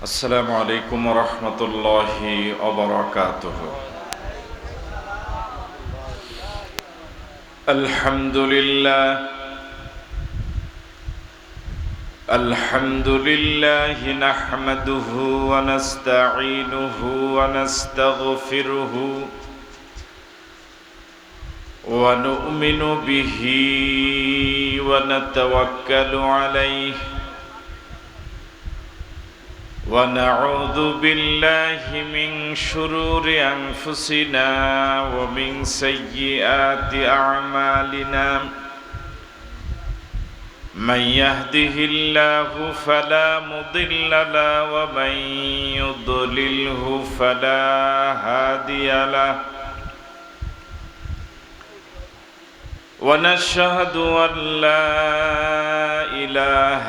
السلام عليكم ورحمة الله وبركاته. الحمد لله نحمده ونستعينه ونستغفره ونؤمن به ونتوكل عليه ونعوذ بالله من شرور أنفسنا ومن سيئات أعمالنا من يهده الله فلا مضل له ومن يضلله فلا هادي له ونشهد أن لا إله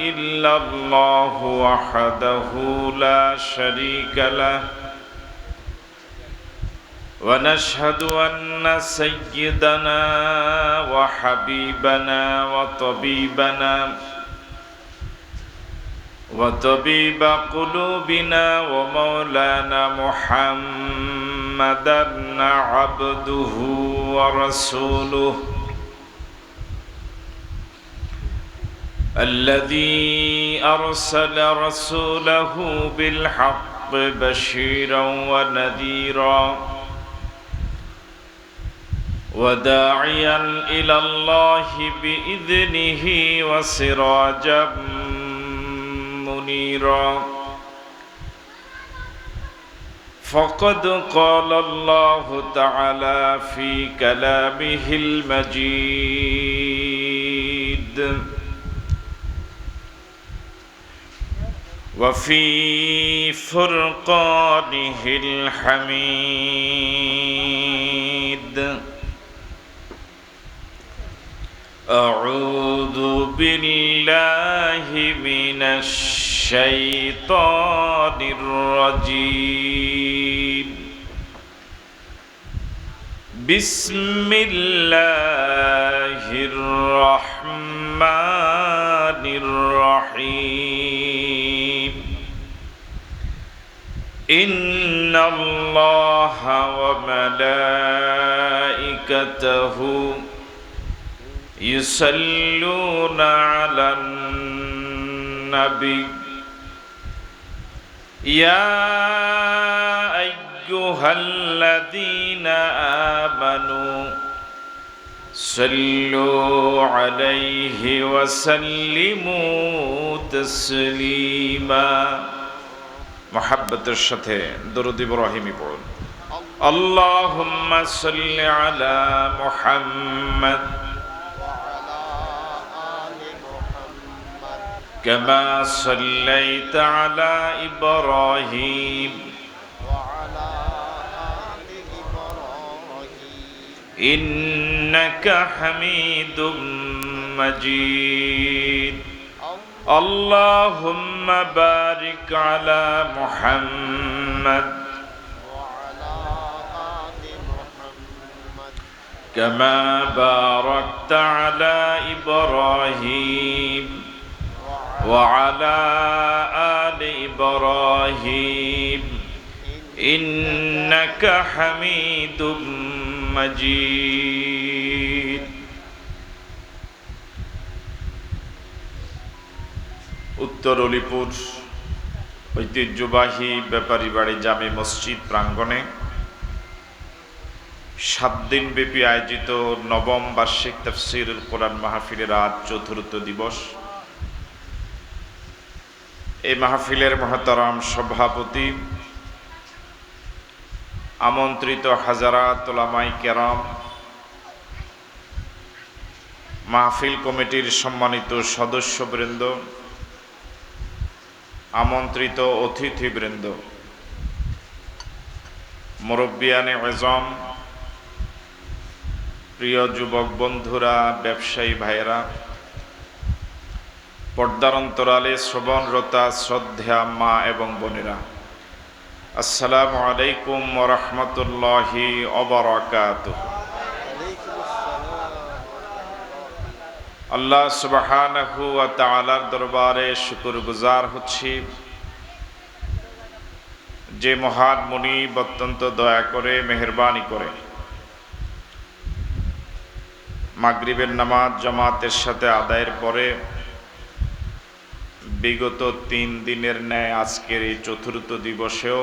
إلا الله وحده لا شريك له ونشهد أن سيدنا وحبيبنا وطبيب قلوبنا ومولانا محمدا عبده ورسوله الذي أرسل رسوله بالحق بشيرا ونذيرا وداعيا إلى الله بإذنه وسراجا منيرا فقد قال الله تعالى في كلامه المجيد وفي فرقانه الحميد أعوذ بالله من الشيطان الرجيم بسم الله الرحمن الرحيم إن الله وملائكته يصلون على النبي يا أيها الذين آمنوا صلوا عليه وسلموا تسليما محبة الشتى درود إبراهيم بقول اللهم صل على محمد كما صليت على إبراهيم وعلى آل إبراهيم إنك حميد مجيد اللهم بارك على محمد وعلى آل محمد كما باركت على إبراهيم وعلى آل إبراهيم إنك حميد مجيد উত্তর অলিপুর ঐতিহ্যবাহী ব্যাপারী বাড়ি জামে মসজিদ প্রাঙ্গণে 7 দিনব্যাপী আয়োজিত নবম বার্ষিক তাফসীরুল কোরআন মাহফিলের আজ চতুর্থ দিবস। এই মাহফিলের মহতারাম সভাপতি, আমন্ত্রিত হাজারাত উলামায়ে কেরাম, মাহফিল কমিটির সম্মানিত সদস্যবৃন্দ, আমন্ত্রিত অতিথিবৃন্দ, মুরব্বিয়ানে আযম, প্রিয় যুবক বন্ধুরা, ব্যবসায়ী ভাইয়েরা, পর্দার অন্তরালে শ্রবণরতা শ্রদ্ধা মা এবং বোনেরা, আসসালামু আলাইকুম ওয়া রাহমাতুল্লাহি ওয়া বারাকাতুহু। আল্লাহ সুবহানাহু ওয়া তাআলার দরবারে শুকরগুজার হচ্ছি যে মহান মুনিব অত্যন্ত দয়া করে মেহেরবানি করে মাগরিবের নামাজ জামাতের সাথে আদায়ের পরে বিগত 3 দিনের ন্যায় আজকের এই চতুর্থ দিবসেও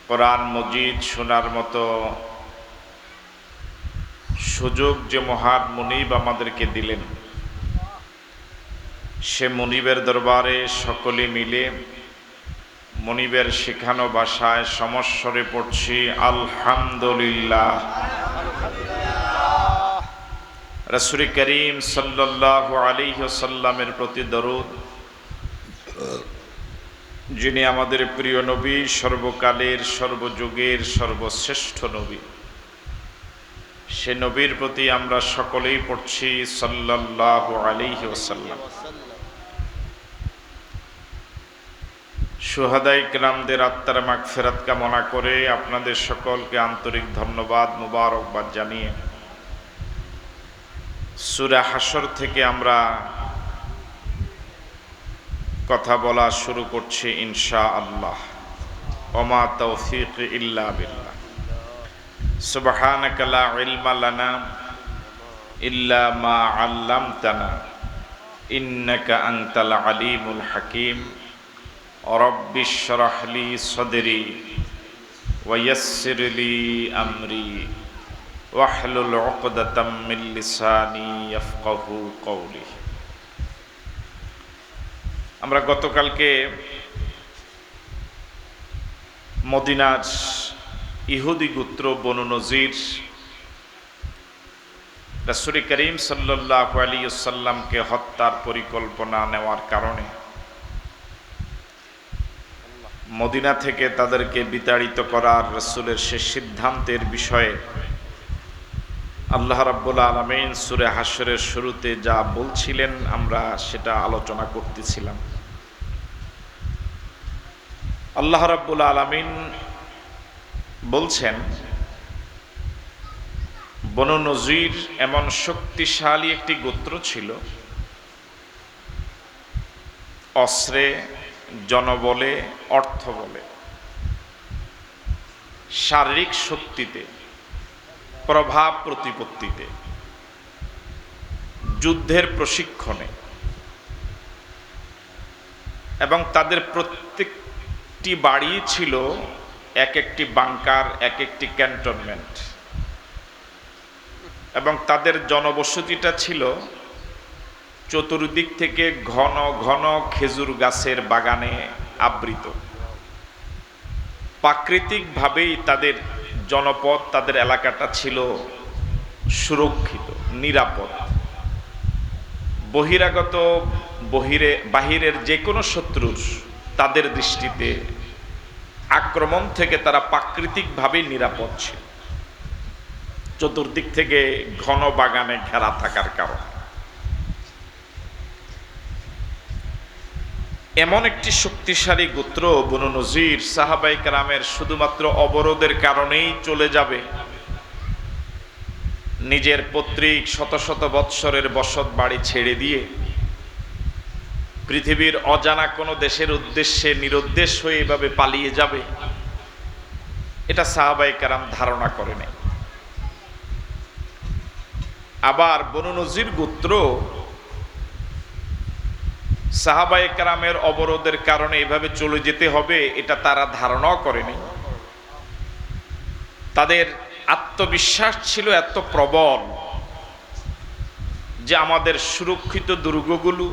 কোরআন মজিদ শোনার মতো সুযোগ যে মহান মুনিব আমাদেরকে দিলেন, সে মুনিবের দরবারে সকলে মিলে মুনিবের শেখানো ভাষায় সমস্বরে পড়ছি আলহামদুলিল্লাহ। রাসূল করিম সাল্লাল্লাহু আলাইহি ওয়াসাল্লামের প্রতি দরুদ, যিনি আমাদের প্রিয় নবী, সর্বকালের সর্বযুগের সর্বশ্রেষ্ঠ নবী। সে নবীর প্রতি আমরা সকলেই পড়ছি সাল্লাল্লাহু আলাইহি ওয়াসাল্লাম। শুহাদায়ে কেরামদের আত্মার মাগফিরাত কামনা করে আপনাদের সকলকে আন্তরিক ধন্যবাদ মুবারকবাদ জানিয়ে সূরা হাশর থেকে আমরা কথা বলা শুরু করছি ইনশাআল্লাহ। ওমা তাওফীক ইল্লা বিল্লাহ। সুবহানাকা লা ইলমা লানা ইল্লা মা আল্লামতানা ইন্নাকা আনতাল আলিমুল হাকীম। রব্বি ইশরাহ লি সাদরি ওয়া ইয়াসসির লি আমরি ওয়াহলুল উকদাতাম মিন লিসানি ইয়াফকাহু কওলি। আমরা গতকালকে মদিনার ইহুদি গোত্র বনু নজির রাসূল করিম সাল্লাল্লাহু আলাইহি ওয়াসাল্লামকে হত্যার পরিকল্পনা নেওয়ার কারণে মদিনা থেকে তাদেরকে বিতাড়িত করার রাসূলের সে সিদ্ধান্তের বিষয়ে আল্লাহ রাব্বুল আলামিন সূরা হাশরের শুরুতে যা বলছিলেন আমরা সেটা আলোচনা করতেছিলাম। আল্লাহ রাব্বুল আলামিন বলছেন, বনু নজির এমন শক্তিশালী একটি গোত্র ছিল, অস্ত্রে, জনবলে, অর্থবলে, শারীরিক শক্তিতে, প্রভাব প্রতিপত্তিতে, যুদ্ধের প্রশিক্ষণে, এবং তাদের প্রত্যেকটি বাড়ি ছিল এক একটি বাংকার, এক একটি ক্যান্টনমেন্ট, এবং তাদের জনবসতিটা ছিল চতুর্দিক থেকে ঘন ঘন খেজুর গাছের বাগানে আবৃত। প্রাকৃতিকভাবেই তাদের জনপদ, তাদের এলাকাটা ছিল সুরক্ষিত, নিরাপদ। বহিরাগত বাহিরের যে কোনো শত্রুর তাদের দৃষ্টিতে আক্রমণ থেকে তারা প্রাকৃতিকভাবেই নিরাপদ ছিল, চতুর্দিক থেকে ঘন বাগানে ঘেরা থাকার কারণে। এমন একটি শক্তিশালী গোত্র বনু নজির, সাহাবায়ে কেরামের শুধুমাত্র অবরোধের কারণেই চলে যাবে, নিজের পৈতৃক শত শত বৎসরের বসত বাড়ি ছেড়ে দিয়ে পৃথিবীর অজানা কোনো দেশের উদ্দেশ্যে নিরুদ্দেশ হয়ে এভাবে পালিয়ে যাবে, এটা সাহাবায়ে কেরাম ধারণা করে নেয়। আবার বনু নজির গোত্র সাহাবায়ে কেরামের অবরোধের কারণে এভাবে চলে যেতে হবে এটা তারা ধারণাও করেনি। তাদের আত্মবিশ্বাস ছিল এত প্রবল যে আমাদের সুরক্ষিত দুর্গগুলো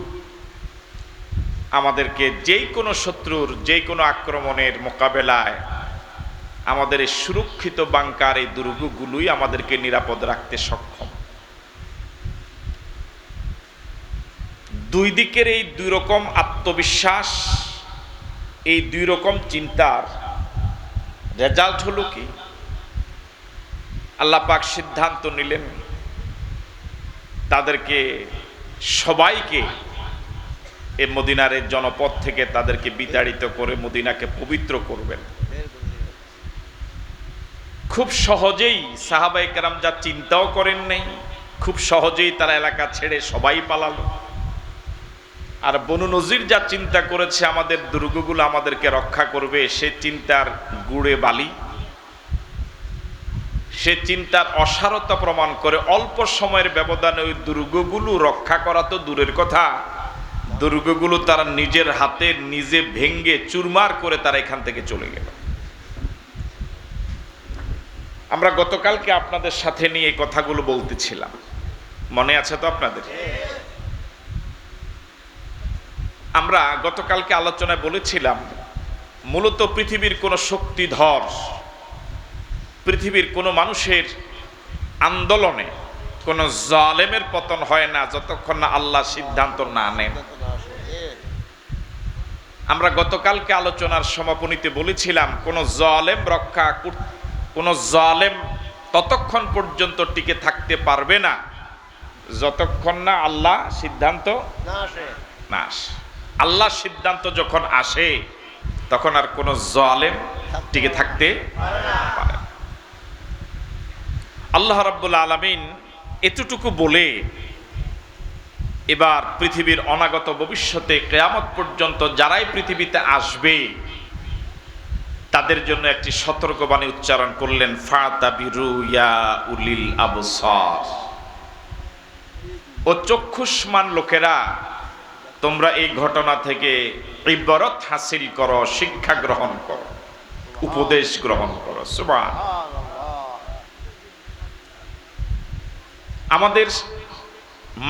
আমাদেরকে যেই কোনো শত্রুর যেই কোনো আক্রমণের মোকাবেলায় আমাদের এই সুরক্ষিত বাংকার, এই দুর্গগুলোই আমাদেরকে নিরাপদ রাখতে সক্ষম। দুই দিকের এই দুই রকম আত্মবিশ্বাস, এই দুই রকম চিন্তার রেজাল্ট হলো কি, আল্লাহ পাক সিদ্ধান্ত নিলেন তাদেরকে সবাইকে এই মদিনার জনপদ থেকে তাদেরকে বিতাড়িত করে মদিনাকে পবিত্র করবেন। খুব সহজেই সাহাবায়ে কেরাম যা চিন্তাও করেন নাই, খুব সহজেই তারা এলাকা ছেড়ে সবাই পালালো। আর বনু নজির যা চিন্তা করেছে আমাদের দুর্গগুলো আমাদেরকে রক্ষা করবে, সে চিন্তার গুড়ে বালি, সে চিন্তার অসারতা প্রমাণ করে অল্প সময়ের ব্যবধানে ওই দুর্গগুলো রক্ষা করা তো দূরের কথা, দুর্গগুলো তারা নিজের হাতে নিজে ভেঙ্গে চুরমার করে তারা এখান থেকে চলে গেল। আমরা গতকালকে আপনাদের সাথে নিয়ে এই কথাগুলো বলতেছিলাম, মনে আছে তো আপনাদের? আমরা গতকালকে আলোচনায় বলেছিলাম মূলত পৃথিবীর কোনো শক্তিধর, পৃথিবীর কোনো মানুষের আন্দোলনে কোনো জালেমের পতন হয় না যতক্ষণ না আল্লাহ সিদ্ধান্ত না নেন। আমরা গতকালকে আলোচনার সমাপনীতে বলেছিলাম কোনো জালেম ততক্ষণ পর্যন্ত টিকে থাকতে পারবে না যতক্ষণ না আল্লাহ সিদ্ধান্ত না আসে। আল্লাহ সিদ্ধান্ত যখন আসে তখন আর কোনো জালেম টিকে থাকতে পারে না। আল্লাহ রাব্বুল আলামিন এতটুকু বলে এবার পৃথিবীর অনাগত ভবিষ্যতে কিয়ামত পর্যন্ত যারাই পৃথিবীতে আসবে তাদের জন্য একটি সতর্কবাণী উচ্চারণ করলেন, ফাতাবিরু ইয়া উলিল আবসার, ও চক্ষুষ্মান লোকেরা, তোমরা এই ঘটনা থেকে ইবরত হাসিল করো, শিক্ষা গ্রহণ করো, উপদেশ গ্রহণ করো। সুবহানাল্লাহ। আমাদের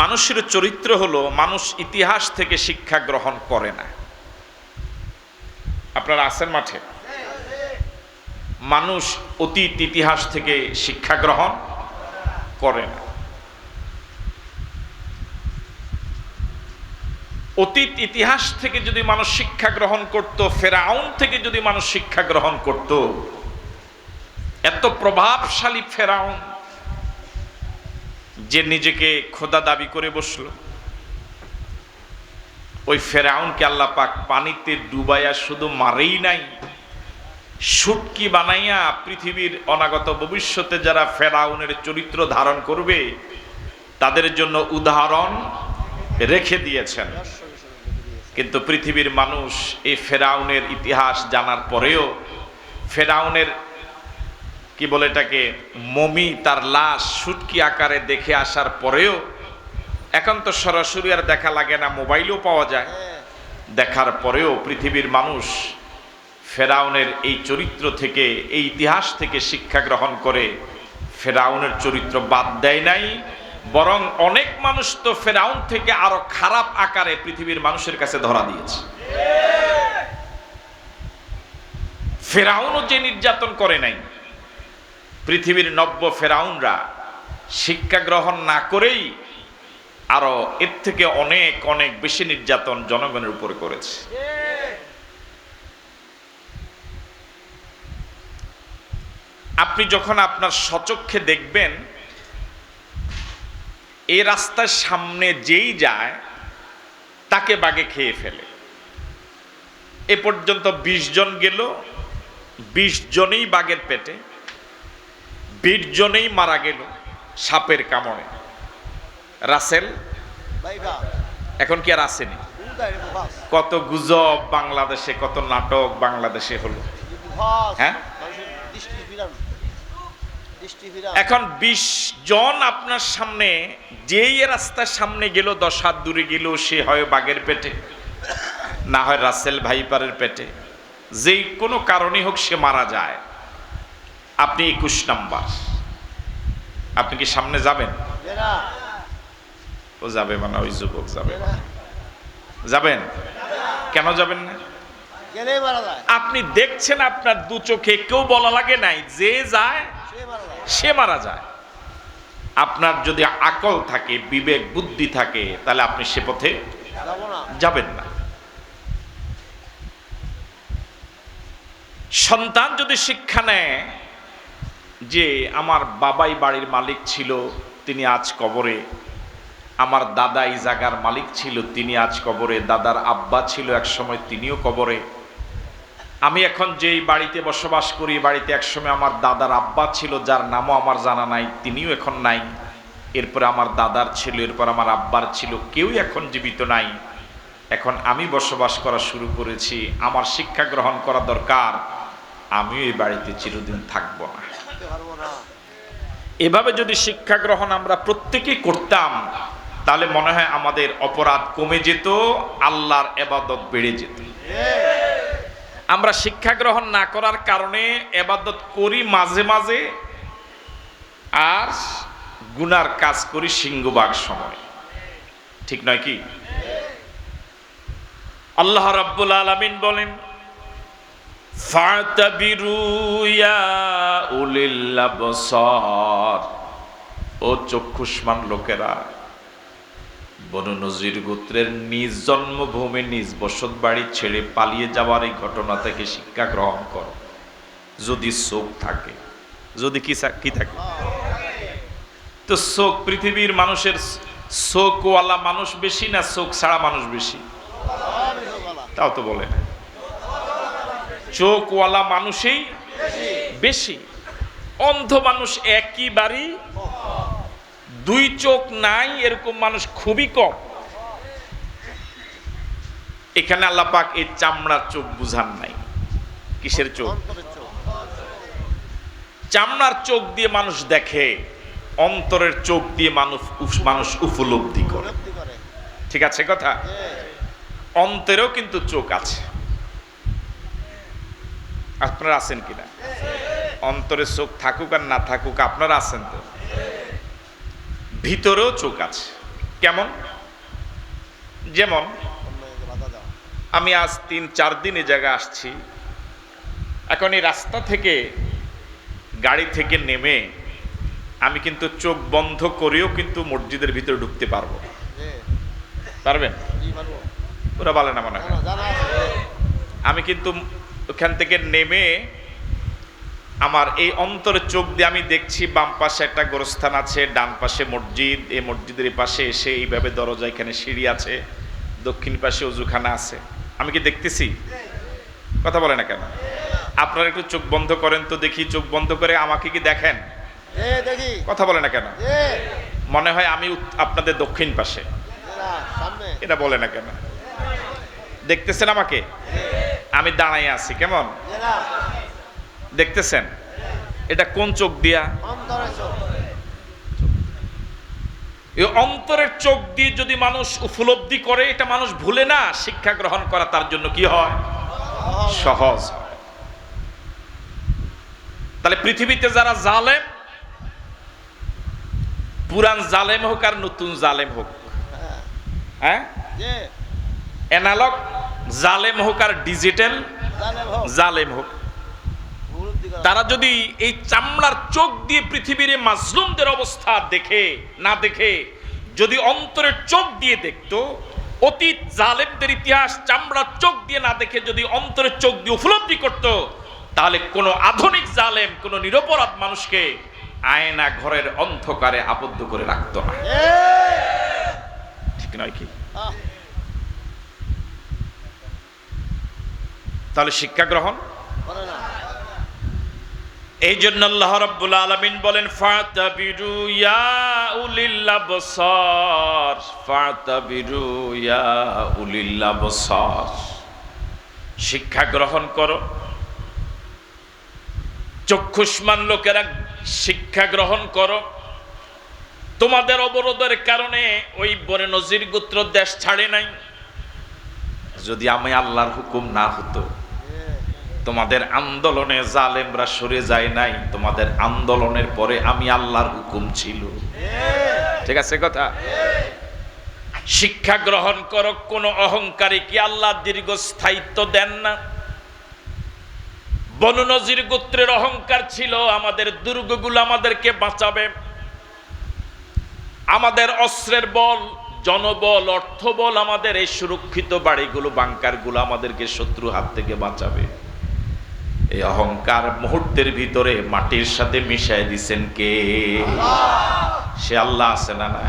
মানুষের চরিত্র হলো মানুষ ইতিহাস থেকে শিক্ষা গ্রহণ করে না। আপনারা আছেন মাঠে? মানুষ অতীত ইতিহাস থেকে শিক্ষা গ্রহণ করে না। অতীত ইতিহাস থেকে যদি মানুষ শিক্ষা গ্রহণ করত, ফেরাউন থেকে যদি মানুষ শিক্ষা গ্রহণ করত, এত প্রভাবশালী ফেরাউন যে নিজেকে খোদা দাবি করে বসলো, ওই ফেরাউনকে আল্লাহ পাক পানিতে ডুবাইয়া শুধু মারেই নাই, শুটকি বানাইয়া পৃথিবীর অনাগত ভবিষ্যতে যারা ফেরাউনের চরিত্র ধারণ করবে তাদের জন্য উদাহরণ রেখে দিয়েছেন। কিন্তু পৃথিবীর মানুষ এই ফেরাউনের ইতিহাস জানার পরেও, ফেরাউনের কি বলে এটাকে, মমি, তার লাশ শুটকি আকারে দেখে আসার পরেও, এখন তো সরাসরি আর দেখা লাগে না, মোবাইলেও পাওয়া যায়, দেখার পরেও পৃথিবীর মানুষ ফেরাউনের এই চরিত্র থেকে, এই ইতিহাস থেকে শিক্ষা গ্রহণ করে ফেরাউনের চরিত্র বাদ দেয় নাই, বরং অনেক মানুষ তো ফেরাউন থেকে আরো খারাপ আকারে পৃথিবীর মানুষের কাছে ধরা দিয়েছে। ফেরাউনও যে নির্যাতন করে নাই, পৃথিবীর নব্য ফেরাউনরা শিক্ষা গ্রহণ না করেই আরো এর থেকে অনেক অনেক বেশি নির্যাতন জনগণের উপরে করেছে। আপনি যখন আপনার স্বচক্ষে দেখবেন এই রাস্তার সামনে যেই যায় তাকে বাঘে খেয়ে ফেলে, এ পর্যন্ত 20 জন গেল, 20 জনেই বাঘের পেটে, 20 জনেই মারা গেল সাপের কামড়ে। রাসেল এখন কি আর আসেনি? কত গুজব বাংলাদেশে, কত নাটক বাংলাদেশে হলো, হ্যাঁ? এখন 20 জন আপনার সামনে, যেই রাস্তার সামনে গেল 10 হাত দূরে গেল, সে হয় বাঘের পেটে, না হয় রাসেল ভাইপারের পেটে, যেই কোনো কারণে হোক সে মারা যায়। আপনি 21 নাম্বার, আপনি কি সামনে যাবেন? ও যাবে মানে ওই যুবক যাবে, যাবেন? কেন যাবেন না? আপনি দেখছেন আপনার দু চোখে, কেউ বলা লাগে নাই, যে যায় সে মারা যায়। আপনার যদি আকল থাকে, বিবেক বুদ্ধি থাকে, তাহলে আপনি সে পথে যাবেন না। সন্তান যদি শিক্ষা নেয় যে আমার বাবাই বাড়ির মালিক ছিল, তিনি আজ কবরে, আমার দাদা এই জায়গার মালিক ছিল, তিনি আজ কবরে, দাদার আব্বা ছিল এক সময়, তিনিও কবরে, আমি এখন যেই বাড়িতে বসবাস করি, বাড়িতে একসময় আমার দাদার আব্বা ছিল, যার নামও আমার জানা নাই, তিনিও এখন নাই, এরপরে আমার দাদার ছিল, এরপর আমার আব্বার ছিল, কেউই এখন জীবিত নাই, এখন আমি বসবাস করা শুরু করেছি, আমার শিক্ষা গ্রহণ করা দরকার, আমিও এই বাড়িতে চিরদিন থাকবো না। থাকতে পারবো না। এভাবে যদি শিক্ষা গ্রহণ আমরা প্রত্যেকেই করতাম, তাহলে মনে হয় আমাদের অপরাধ কমে যেত, আল্লাহর ইবাদত বেড়ে যেত। আমরা শিক্ষা গ্রহণ না করার কারণে ইবাদত করি মাঝে মাঝে, আর গুনার কাজ করি সিংহভাগ সময়। ঠিক নয় কি? আল্লাহ রাব্বুল আলামিন বলেন, ফাতাবিরু ইয়া উলিল আবসার, ও চক্ষুষ্মান লোকেরা, বনু নজির গোত্রের নিজ জন্মভূমি নিজ বসত বাড়ি ছেড়ে পালিয়ে যাওয়ার এই ঘটনা থেকে শিক্ষা গ্রহণ করো, যদি চোখ থাকে। যদি কি থাকে? তো চোখ, পৃথিবীর মানুষের চোখওয়ালা মানুষ বেশি না চোখ ছাড়া মানুষ বেশি? তাও তো বলে না। চোখওয়ালা মানুষই বেশি। অন্ধ মানুষ একই বাড়ি, দুই চোখ নাই এরকম মানুষ খুবই কম। এখানে আল্লাহ পাক এই চামড়ার চোখ বুঝান নাই। কিসের চোখ? চামড়ার চোখ দিয়ে মানুষ দেখে, অন্তরের চোখ দিয়ে মানুষ উপলব্ধি করে। ঠিক আছে কথা? অন্তরেও কিন্তু চোখ আছে। আপনারা আছেন কিনা? অন্তরে চোখ থাকুক আর না থাকুক, আপনারা আছেন তো? ভিতরেও চোখ আছে। কেমন? যেমন আমি আজ 3-4 দিন এই জায়গায় আসছি, এখন এই রাস্তা থেকে গাড়ি থেকে নেমে আমি কিন্তু চোখ বন্ধ করেও কিন্তু মসজিদের ভিতরে ঢুকতে পারবো। পারবেন? ওরা বলে না মনে হয়। আমি কিন্তু ওখান থেকে নেমে আমার এই অন্তরের চোখ দিয়ে আমি দেখছি বাম পাশে একটা গোরস্থান আছে, ডান পাশে মসজিদ, এই মসজিদের পাশে এসে এইভাবে দরজা, এখানে সিঁড়ি আছে, দক্ষিণ পাশে ওযুখানা আছে। আমি কি দেখতেছি? কথা বলে না কেন? আপনারা একটু চোখ বন্ধ করেন তো দেখি, চোখ বন্ধ করে আমাকে কি দেখেন? কথা বলে না কেন? মনে হয় আমি আপনাদের দক্ষিণ পাশে। এটা বলে না কেন? দেখতেছেন আমাকে? আমি দাঁড়াই আছি, কেমন দেখতেছেন? এটা কোন চোখ দিয়া? এই অন্তরের চোখ দিয়ে যদি মানুষ উপলব্ধি করে, এটা মানুষ ভুলে না। শিক্ষা গ্রহণ করা তার জন্য কি হয়? সহজ। তাহলে পৃথিবীতে যারা জালেম, পুরান জালেম হোক আর নতুন জালেম হোক, হ্যাঁ, অ্যানালগ জালেম হোক আর ডিজিটাল জালেম হোক, তারা যদি এই চামড়ার চোখ দিয়ে পৃথিবীর মাজলুমদের অবস্থা না দেখে যদি অন্তরের চোখ দিয়ে দেখতো, অতীত জালেমদের ইতিহাস চামড়ার চোখ দিয়ে না দেখে যদি অন্তরের চোখ দিয়ে উপলব্ধি করত, তাহলে কোনো আধুনিক জালেম কোনো নিরপরাধ মানুষকে আয়না ঘরের অন্ধকারে আবদ্ধ করে রাখতো না। ঠিক নয় কি? তাহলে শিক্ষা গ্রহণ, এই জন্য আল্লাহ রাব্বুল আলামিন বলেন, ফাতাবিরু ইয়া উলিল আবসার, ফাতাবিরু ইয়া উলিল আবসার, শিক্ষা গ্রহণ করো। চক্ষুষ্মান লোকেরা শিক্ষা গ্রহণ করো। তোমাদের অবরোধের কারণে ওই বনে নজির গোত্র দেশ ছাড়ে নাই। যদি আমি আল্লাহর হুকুম না হতো, তোমাদের আন্দোলনে জালেমরা সরে যায় নাই, তোমাদের আন্দোলনের পরে আমি আল্লাহর হুকুম ছিল। ঠিক আছে কথা? শিক্ষা গ্রহণ করো। কোন অহংকারী কি আল্লাহ দীর্ঘস্থায়িত্ব দেন না? বনু নজির গোত্রের অহংকার ছিল আমাদের দুর্গগুলো আমাদেরকে বাঁচাবে, আমাদের অস্ত্রের বল, জনবল, অর্থবল, আমাদের এই সুরক্ষিত বাড়িগুলো, বাংকারগুলো আমাদেরকে শত্রু হাত থেকে বাঁচাবে। এই অহংকার মুহূর্তের ভিতরে মাটির সাথে মিশাই দিছেন কে? সে আল্লাহ আছে না নাই?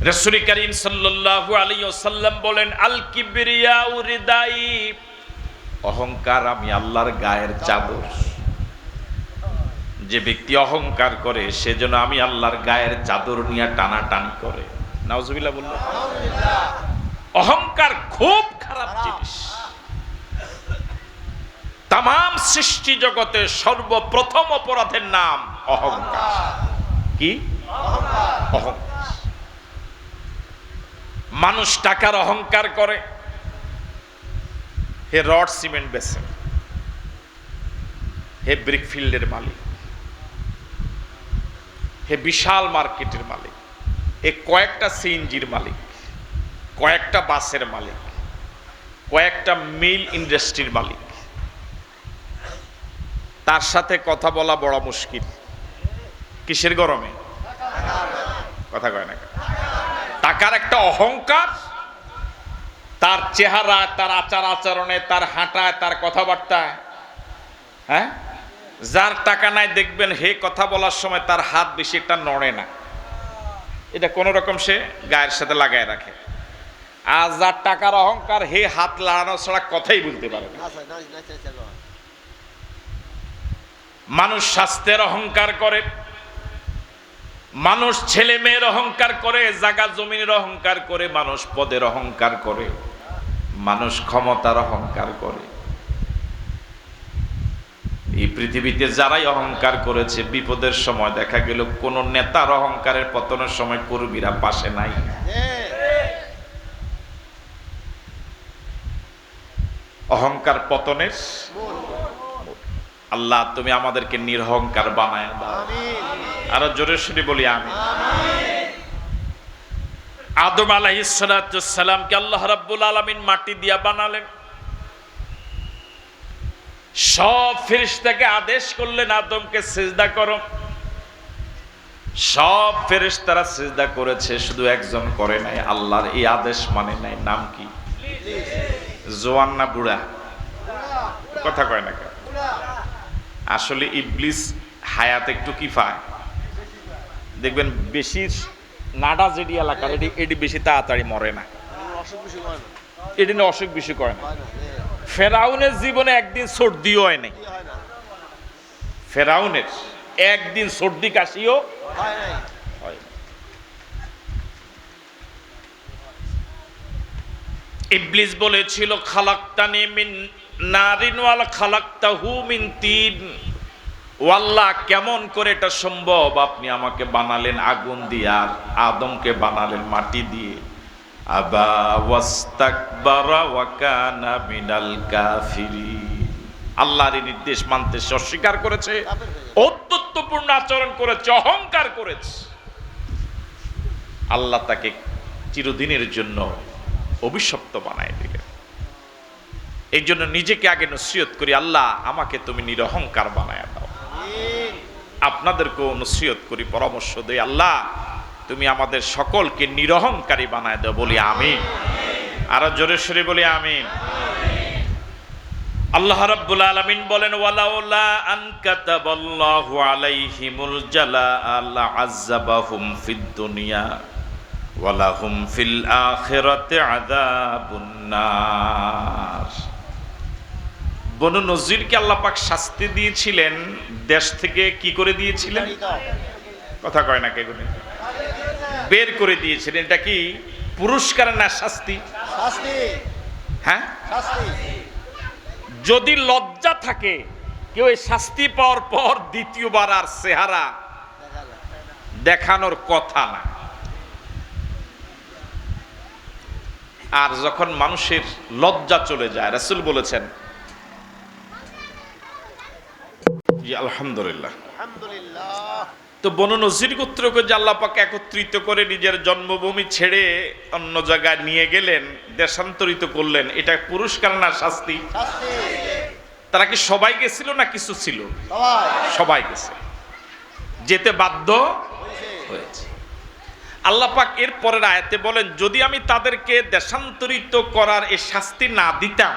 রাসূল করিম সাল্লাল্লাহু আলাইহি ওয়াসাল্লাম বলেন, আল কিবরিয়াউ রিদাই, অহংকার আমি আল্লাহর গায়ের চাদর। যে ব্যক্তি অহংকার করে সে যেন আমি আল্লাহর গায়ের চাদর নিয়ে টানাটানি করে। নাউজুবিল্লাহ বললেন। অহংকার খুব খারাপ জিনিস। তাম সৃষ্টি জগতে সর্বপ্রথম অপরাধের নাম অহংকার। কি? অহংকার। মানুষ টাকার অহংকার করে, হে রড সিমেন্ট বেচে, হে ব্রিকফিল্ডের মালিক, হে বিশাল মার্কেটের মালিক, এ কয়েকটা সিএনজির মালিক, কয়েকটা বাসের মালিক, কয়েকটা মিল ইন্ডাস্ট্রির মালিক। তার সাথে কথা বলা বড় মুশকিল। কিসের গরমে? কথা কয় না। টাকার একটা অহংকার, তার চেহারা, তার আচার আচরণে, তার হাঁটায়, তার কথাবার্তায়। হ্যাঁ, যার টাকা নাই দেখবেন হে কথা বলার সময় তার হাত বেশি একটা নড়ে না, এটা কোন রকম সে গায়ের সাথে লাগায় রাখে। আর যার টাকার অহংকার হে হাত লাড়ানো ছাড়া কথাই বলতে পারে না। মানুষ স্বাস্থ্যের অহংকার করে, মানুষ ছেলে মেয়ের অহংকার করে, জায়গা জমিনের অহংকার করে, মানুষ পদের অহংকার করে, মানুষ ক্ষমতার অহংকার করে। এই পৃথিবীতে যারাই অহংকার করেছে বিপদের সময় দেখা গেল কোন নেতার অহংকারের পতনের সময় কর্মীরা পাশে নাই। অহংকার পতনের। আল্লাহ তুমি আমাদেরকে নিরহংকার বানায় দাও। আরো জোরে শুনে বলি আমি। আদম আলাইহিস সালামকে আল্লাহ রাব্বুল আলামিন মাটি দিয়া বানালেন। সব ফেরেশতাকে আদেশ করলেন আদমকে সিজদা করো। সব ফেরেশতারা সিজদা করেছে, শুধু একজন করে নাই, আল্লাহর এই আদেশ মানে নাই। নাম কি? জোয়ান না বুড়া? কথা কয় না কেন? আসলে ইবলিস হায়াত একটু কি পায় দেখবেন, বেশি নাডা যেটি এলাকার এটি বেশি তাড়াতাড়ি মরে না, এটি নিয়ে অসুখ বিসুখ করে না। ফেরাউনের জীবনে একদিন সর্দিও হয় নাই। ফেরাউনের একদিন সর্দি কাশিও হয়। ইবলিস বলেছিল খালাকতানি মিন নারিন ওয়াল খালাকতাহু মিন তিন। ও আল্লাহ, কেমন করে এটা সম্ভব? আপনি আমাকে বানালেন আগুন দিয়ে আর আদমকে বানালেন মাটি দিয়ে। আবা ওয়াস্তাকবারা ওয়া কানা মিনাল কাফিরিন। আল্লাহর নির্দেশ মানতে সে অস্বীকার করেছে, ঔদ্ধত্যপূর্ণ আচরণ করেছে, অহংকার করেছে। আল্লাহ তাকে চিরদিনের জন্য অভিশপ্ত বানায় দিলেন। এই জন্য নিজেকে আগে নসিহত করি, আল্লাহ আমাকে তুমি নিরহংকার বানায় দাও। আপনাদেরকেও নসিহত করি, পরামর্শ দেই, আল্লাহ তুমি আমাদের সকলকে নিরহংকারী বানায় দাও। বলি আমিন। আরো জোরে সরে বলি আমিন। আল্লাহ রাব্বুল আলামিন বলেন, ওয়ালাউলা আন কাতাবাল্লাহু আলাইহিমুল জালাআ লা'আযাবাহুম ফিদ দুনিয়া ওয়া লাহুম ফিল আখিরাতি আযাবুন নার। বনু নজিরকে আল্লাহ পাক শাস্তি দিয়েছিলেন, দেশ থেকে কি করে দিয়েছিলেন? কথা কয় না কে গুনে? বের করে দিয়েছিলেন। এটা কি পুরস্কার না শাস্তি? শাস্তি। হ্যাঁ, শাস্তি। যদি লজ্জা থাকে কেউ এই শাস্তি পাওয়ার পর দ্বিতীয়বার আর চেহারা দেখানোর কথা না। আর যখন মানুষের লজ্জা চলে যায়, রাসূল বলেছেন, জি আলহামদুলিল্লাহ, তো বনু নজির গোত্রকে যে আল্লাহ পাক একত্রিত করে নিজের জন্মভূমি ছেড়ে অন্য জায়গায় নিয়ে গেলেন, দেশান্তরিত করলেন, এটা পুরস্কার না শাস্তি? তারা কি সবাই গেছিল না কিছু ছিল? সবাই গেছে, যেতে বাধ্য হয়েছে। আল্লাহ পাক এর পরের আয়াতে বলেন, যদি আমি তাদেরকে দেশান্তরিত করার এই শাস্তি না দিতাম,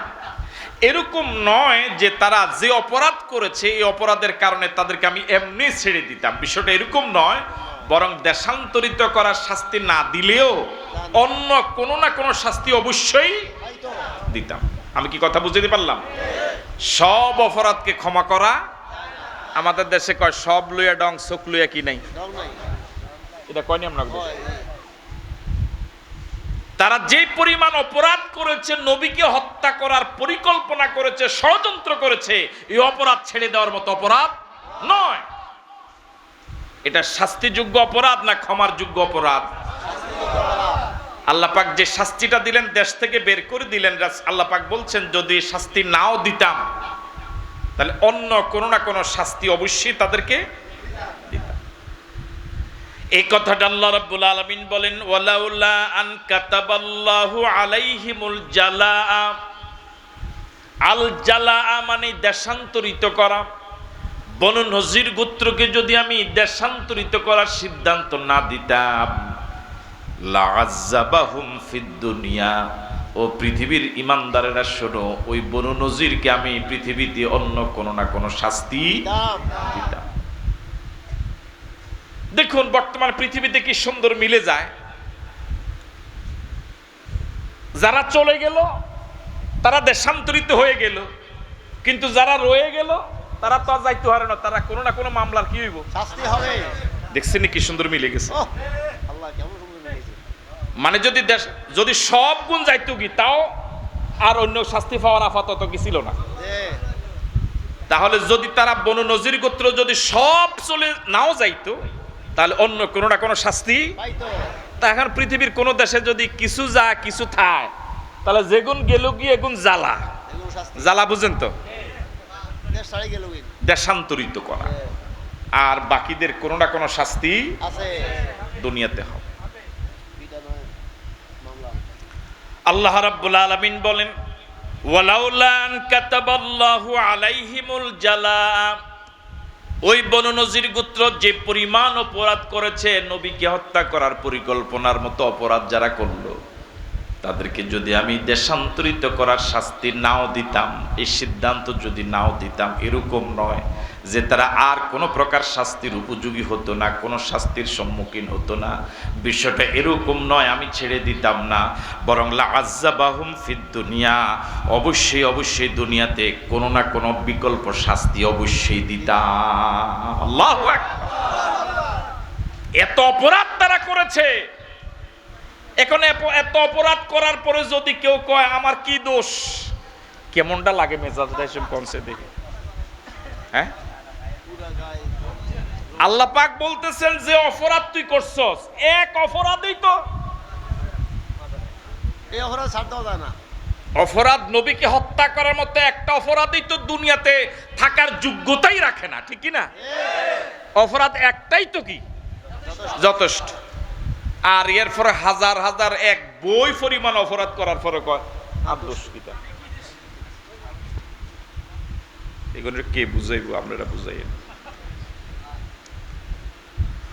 এরকম নয় যে তারা যে অপরাধ করেছে এই অপরাধের কারণে তাদেরকে আমি এমনি ছেড়ে দিতাম, বিষয়টা এরকম নয়, বরং দেশান্তরিত করার শাস্তি না দিলেও অন্য কোনো না কোনো শাস্তি অবশ্যই দিতাম। আমি কি কথা বুঝতে পারলাম? সব অপরাধকে ক্ষমা করা, আমাদের দেশে কয় সব লইয়া ডং চোখ লইয়া কি নাই, এটা কয়নি আমরা? তারা যে পরিমাণ অপরাধ করেছে, নবীকে হত্যা করার পরিকল্পনা করেছে, ষড়যন্ত্র করেছে, এই অপরাধ ছেড়ে দেওয়ার মতো অপরাধ নয়। এটা শাস্তিযোগ্য অপরাধ না ক্ষমার যোগ্য অপরাধ? আল্লাহ পাক যে শাস্তিটা দিলেন, দেশ থেকে বের করে দিলেন, আল্লাহ পাক বলছেন যদি শাস্তি নাও দিতাম তাহলে অন্য কোনো না কোনো শাস্তি অবশ্যই তাদেরকে দিতাম। এই কথাটা আল্লাহ রাব্বুল আলামিন বলেন, ওয়ালাউলা আন কাতাবাল্লাহু আলাইহিমুল জালাআ। আল জালাআ মানে দেশান্তরিত করা। বনু নজির গোত্রকে যদি আমি দেশান্তরিত করার সিদ্ধান্ত না দিতাম, লাআযাবাহুম ফিদ দুনিয়া, ও পৃথিবীর ইমানদারেরা শোনো, ওই বনু নজিরকে আমি পৃথিবীতে অন্য কোনো না কোনো শাস্তি দিতাম। দেখুন বর্তমান পৃথিবীতে কি সুন্দর মিলে যায়। যারা চলে গেল তারা দেশান্তরিত হয়ে গেল, কিন্তু যারা রয়ে গেল তারা তো আর যাইতে পারে না, তারা কোনো না কোনো মামলার কি হইব, শাস্তি হবে। দেখছেন কি সুন্দর মিলে গেছে। আল্লাহ কেমন সুন্দর মিলেছে। মানে যদি সব গুণ যাইতো কি, তাও আর অন্য শাস্তি পাওয়ার আপাতত কি ছিল না। তাহলে যদি তারা বনু নজির গোত্র যদি সব চলে নাও যাইতো, তাহলে অন্য কোনো না কোনো শাস্তি তা। এখন পৃথিবীর কোন দেশে যদি কিছু যা কিছু থায়, তাহলে যেগুন গেল কি এগুন জ্বালা, জ্বালা বুঝেন তো, দেশান্তরিত করা। আর বাকিদের কোনো না কোনো শাস্তি দুনিয়াতে হবে। আল্লাহ রাব্বুল আলামিন বলেন, ওয়ালাউলা আন কাতাবাল্লাহু আলাইহিমুল জালাআ। ওই বনু নজির গোত্র যে পরিমাণ অপরাধ করেছে, নবীকে হত্যা করার পরিকল্পনার মতো অপরাধ যারা করলো, তাদেরকে যদি আমি দেশান্তরিত করার শাস্তি নাও দিতাম, এই সিদ্ধান্ত যদি নাও দিতাম, এরকম নয় যে তারা আর কোনো প্রকার শাস্তির উপযোগী হতো না, কোনো শাস্তির সম্মুখীন হতো না। বিষয়টা এরকম নয়, আমি ছেড়ে দিতাম না, বরং লাআযাবাহুম ফিদ দুনিয়া, অবশ্যই অবশ্যই দুনিয়াতে কোনো না কোনো বিকল্প শাস্তি অবশ্যই দিতাম। আল্লাহু আকবার। এত অপরাধ তারা করেছে। এখন এত অপরাধ করার পরে যদি কেউ কয় আমার কি দোষ, কেমনটা লাগে মেজাজটা এসব কনসে দেখে। হ্যাঁ, আল্লাহ পাক বলতেছেন যে অপরাধ তুই করছস, এক অপরাধই তো, এই অপরাধ ছাড় দেওয়া যায় না। অপরাধ নবীকে হত্যা করার মতো একটা অপরাধই তো দুনিয়াতে থাকার যোগ্যতাই রাখে না, ঠিক কি না? অপরাধ একটাই তো কি যথেষ্ট। আর এরপরে হাজার হাজার এক বই পরিমাণ অপরাধ করার পরে কয় আর দোষ কিটা। এগুলো কে বুঝাইব? আপনারা বুঝাইন।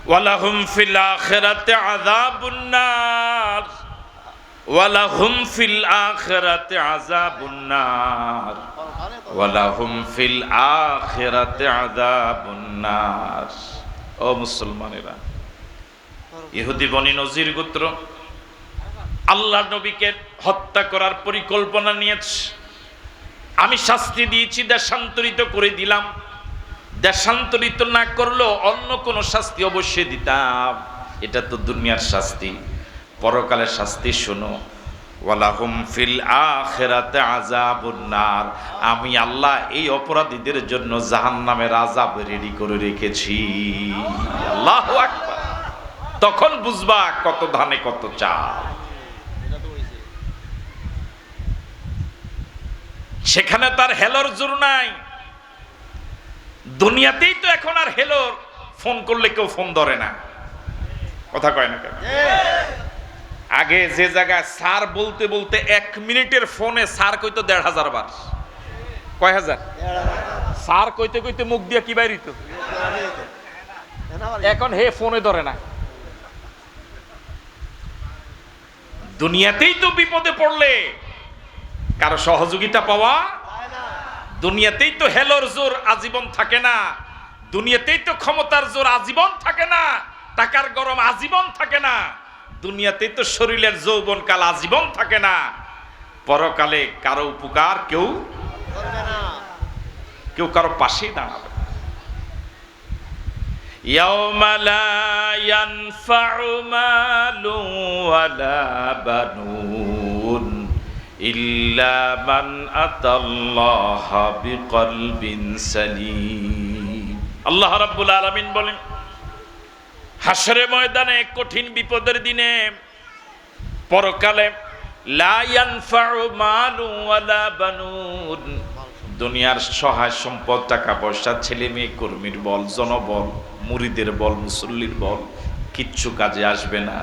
ওয়ালাহুম ফিল আখিরাতি আযাবুন নার, ওয়ালাহুম ফিল আখিরাতি আযাবুন নার, ওয়ালাহুম ফিল আখিরাতি আযাবুন নার। ও মুসলমানেরা, ইহুদি বনি নজির গোত্র আল্লাহ নবীকে হত্যা করার পরিকল্পনা নিয়েছে। আমি শাস্তি দিয়েছি, দেশান্তরিত করে দিলাম। দেশান্তরিত না করলেও অন্য কোনো শাস্তি অবশ্যই দিতাম। এটা তো দুনিয়ার শাস্তি। পরকালের শাস্তি শোনো, ওয়ালাহুম ফিল আখিরাতি আযাবুন নার। আমি আল্লাহ এই অপরাধীদের জন্য জাহান্নামের আযাব রেডি করে রেখেছি। আল্লাহু আকবার। তখন বুঝবা কত ধানে কত চাল। সেখানে তার হেলোর জোর নাই। দুনিয়াতেই তো এখন আর হেলোর ফোন করলে কেউ ফোন ধরে না, কথা কয় না কেন? আগে যে জায়গায় স্যার বলতে বলতে 1 মিনিটের ফোনে স্যার কইতো 1,500 বার। কয় হাজার? স্যার কইতে কইতে মুখ দিয়া কি বাইরিত। এখন হে ফোনে ধরে না। দুনিয়াতেই তো বিপদে পড়লে কারো সহযোগিতা পাওয়া, দুনিয়াতেই তো হেলোর জোর আজীবন থাকে না, দুনিয়াতেই তো ক্ষমতার জোর আজীবন থাকে না, টাকার গরম আজীবন থাকে না, দুনিয়াতেই তো শরীরের যৌবন কাল আজীবন থাকে না। পরকালে কারো উপকার কেউ কারো পাশেই দাঁড়াবে। ইয়াউমা লা ইয়ানফাউ মালু ওয়ালা বানুন ইল্লা মান আতাল্লাহা বিকলবিন সালিম। আল্লাহ রাব্বুল আলামিন বলেন, হাসরের ময়দানে, কঠিন বিপদের দিনে, পরকালে, লা ইয়ানফাউ মালু ওয়ালা বানুন, দুনিয়ার সহায় সম্পদ, টাকা পয়সা, ছেলে মেয়ে, কর্মীর বল, জনবল, মুরিদের বল, মুসল্লির বল কিচ্ছু কাজে আসবে না।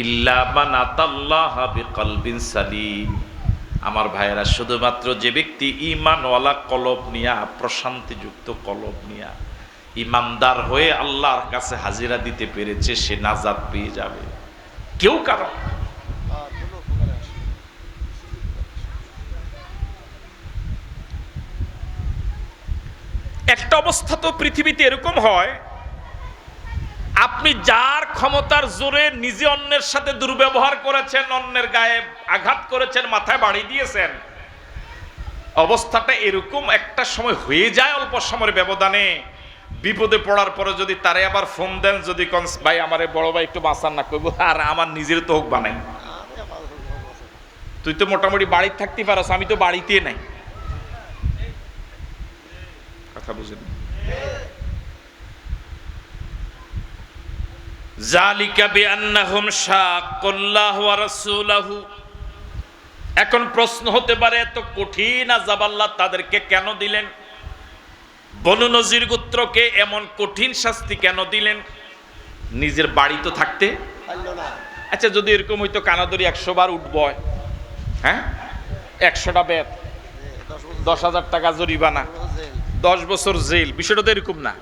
ইল্লা মান আতাল্লাহা বিকলবিন সালিম। আমার ভাইয়েরা, শুধুমাত্র যে ব্যক্তি ঈমানওয়ালা কলব নিয়া, প্রশান্তিযুক্ত কলব নিয়া, ইমানদার হয়ে আল্লাহর কাছে হাজিরা দিতে পেরেছে, সে নাজাত পেয়ে যাবে। কেউ কারো একটা অবস্থা তো পৃথিবীতে এরকম হয়, আপনি যার ক্ষমতার জোরে নিজে অন্যের সাথে দুর্ব্যবহার করেছেন, অন্যের গায়ে আঘাত করেছেন, মাথায় বাড়ি দিয়েছেন, অবস্থাটা এরকম একটা সময় হয়ে যায়, অল্প সময়ের ব্যবধানে বিপদে পড়ার পরে যদি তারে আবার ফোন দেন, যদি কোন ভাই আমারে বড় ভাই একটু বাঁচান না, কইব আর আমার নিজের তো হোক বানাই, তুই তো মোটামুটি বাড়িতে থাকতে পারস, আমি তো বাড়িতে নাই। কথা বুঝেন? যালিকা বিআন্নাহুম শাক্কুল্লাহ ওয়া রাসূলাহু। এখন প্রশ্ন হতে পারে, এত কঠিন আযাব আল্লাহ তাদেরকে কেন দিলেন? বনু নজির গোত্রকে এমন কঠিন শাস্তি কেন দিলেন? নিজের বাড়ি তো থাকতে। আচ্ছা, যদি এরকম হইতো কানাদরি 100 বার উঠব, হ্যাঁ, 100টা বেত, 10,000 টাকা জরিমানা, 10 বছর জেল, বিষয়টা তো এরকম না।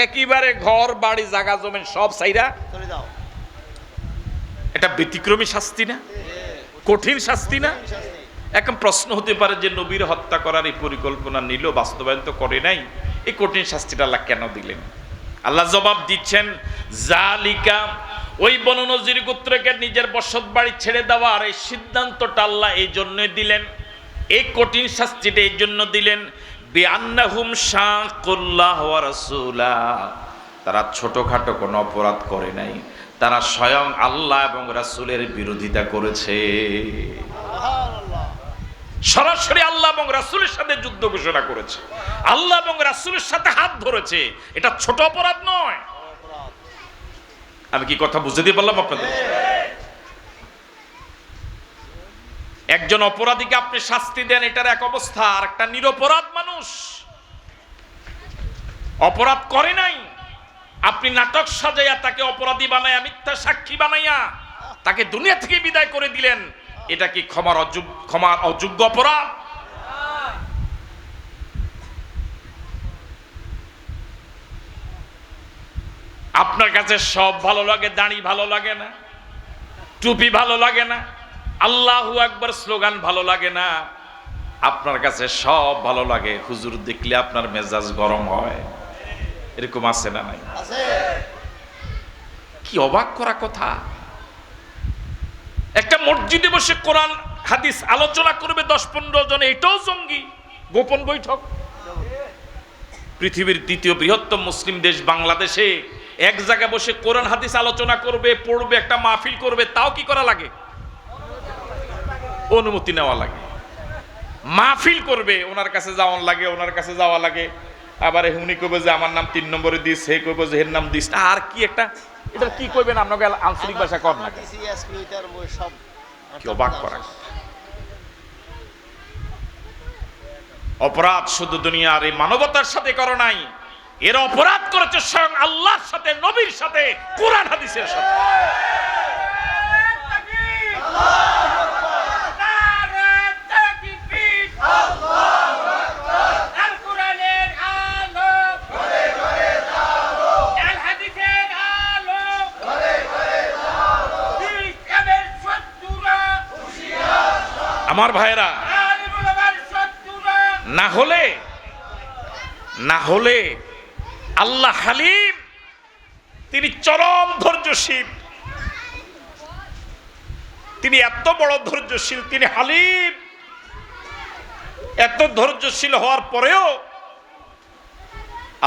একেবারে ঘর বাড়ি জায়গা জমিন সব সাইরা, এটা ব্যতিক্রমী শাস্তি না? কঠিন শাস্তি না? এখন প্রশ্ন হতে পারে যে নবীর হত্যা করার এই পরিকল্পনা নিল, বাস্তবায়ন তো করে নাই, এই কঠিন শাস্তিটা আল্লাহ কেন দিলেন? আল্লাহ জবাব দিচ্ছেন, যালিকা, ওই বনু নজির গোত্রকে নিজের বসত বাড়ি ছেড়ে দেওয়ার এই সিদ্ধান্তটা আল্লাহ এই জন্যই দিলেন, এই কঠিন শাস্তিটা এই জন্য দিলেন, বিআন্নাহুম শাক্কুল্লাহ ওয়া রাসূলাহ, তারা ছোটখাটো কোনো অপরাধ করে নাই, তারা স্বয়ং আল্লাহ এবং রাসূলের বিরোধিতা করেছে, সরাসরি আল্লাহ এবং রাসূলের সাথে যুদ্ধ ঘোষণা করেছে, আল্লাহ এবং রাসূলের সাথে হাত ধরেছে। এটা ছোট অপরাধ নয়। আমি কি কথা বুঝতে পারলাম আপনাদের? একজন অপরাধীকে আপনি শাস্তি দেন, এটার এক অবস্থা, আর একটা নিরপরাধ মানুষ অপরাধ করে নাই, আপনি নাটক সাজাইয়া তাকে অপরাধী বানাইয়া, মিথ্যা সাক্ষী বানাইয়া তাকে দুনিয়া থেকে বিদায় করে দিলেন, এটা কি ক্ষমার অযোগ্য অপরাধ? আপনার কাছে সব ভালো লাগে, দাড়ি ভালো লাগে না, টুপি ভালো লাগে না, আল্লাহু আকবার স্লোগান ভালো লাগে না, আপনার কাছে সব ভালো লাগে, হুজুর দেখলে আপনার মেজাজ গরম হয়, এরকম আছে না নাই? কি অবাক করা কথা! একটা মসজিদে বসে কোরআন হাদিস আলোচনা করবে 10-15 জন, এটাও জঙ্গি, গোপন বৈঠক। পৃথিবীর দ্বিতীয় বৃহত্তম মুসলিম দেশ বাংলাদেশে এক জায়গায় বসে কোরআন হাদিস আলোচনা করবে, পড়বে, একটা মাহফিল করবে, তাও কি করা লাগে? অনুমতি নেওয়া লাগে। মাহফিল করবে, ওনার কাছে যাওয়া লাগে, ওনার কাছে যাওয়া লাগে, আবার উনি কইবে যে আমার নাম 3 নম্বরে দিস, হে কইবে যে এর নাম দিস, আর কি একটা, এটা কি কইবেন আপনাকে আঞ্চলিক ভাষা কর না, কি অবাক করা। অপরাধ শুধু দুনিয়ার এই মানবতার সাথে করো নাই, এর অপরাধ করেছে স্বয়ং আল্লাহর সাথে, নবীর সাথে, কোরআন হাদিসের সাথে। আমার ভাইরা, না হলে আল্লাহ হালিম, তিনি চরম ধৈর্যশীল, তিনি এত বড় ধৈর্যশীল, তিনি হালিম। এত ধৈর্যশীল হওয়ার পরেও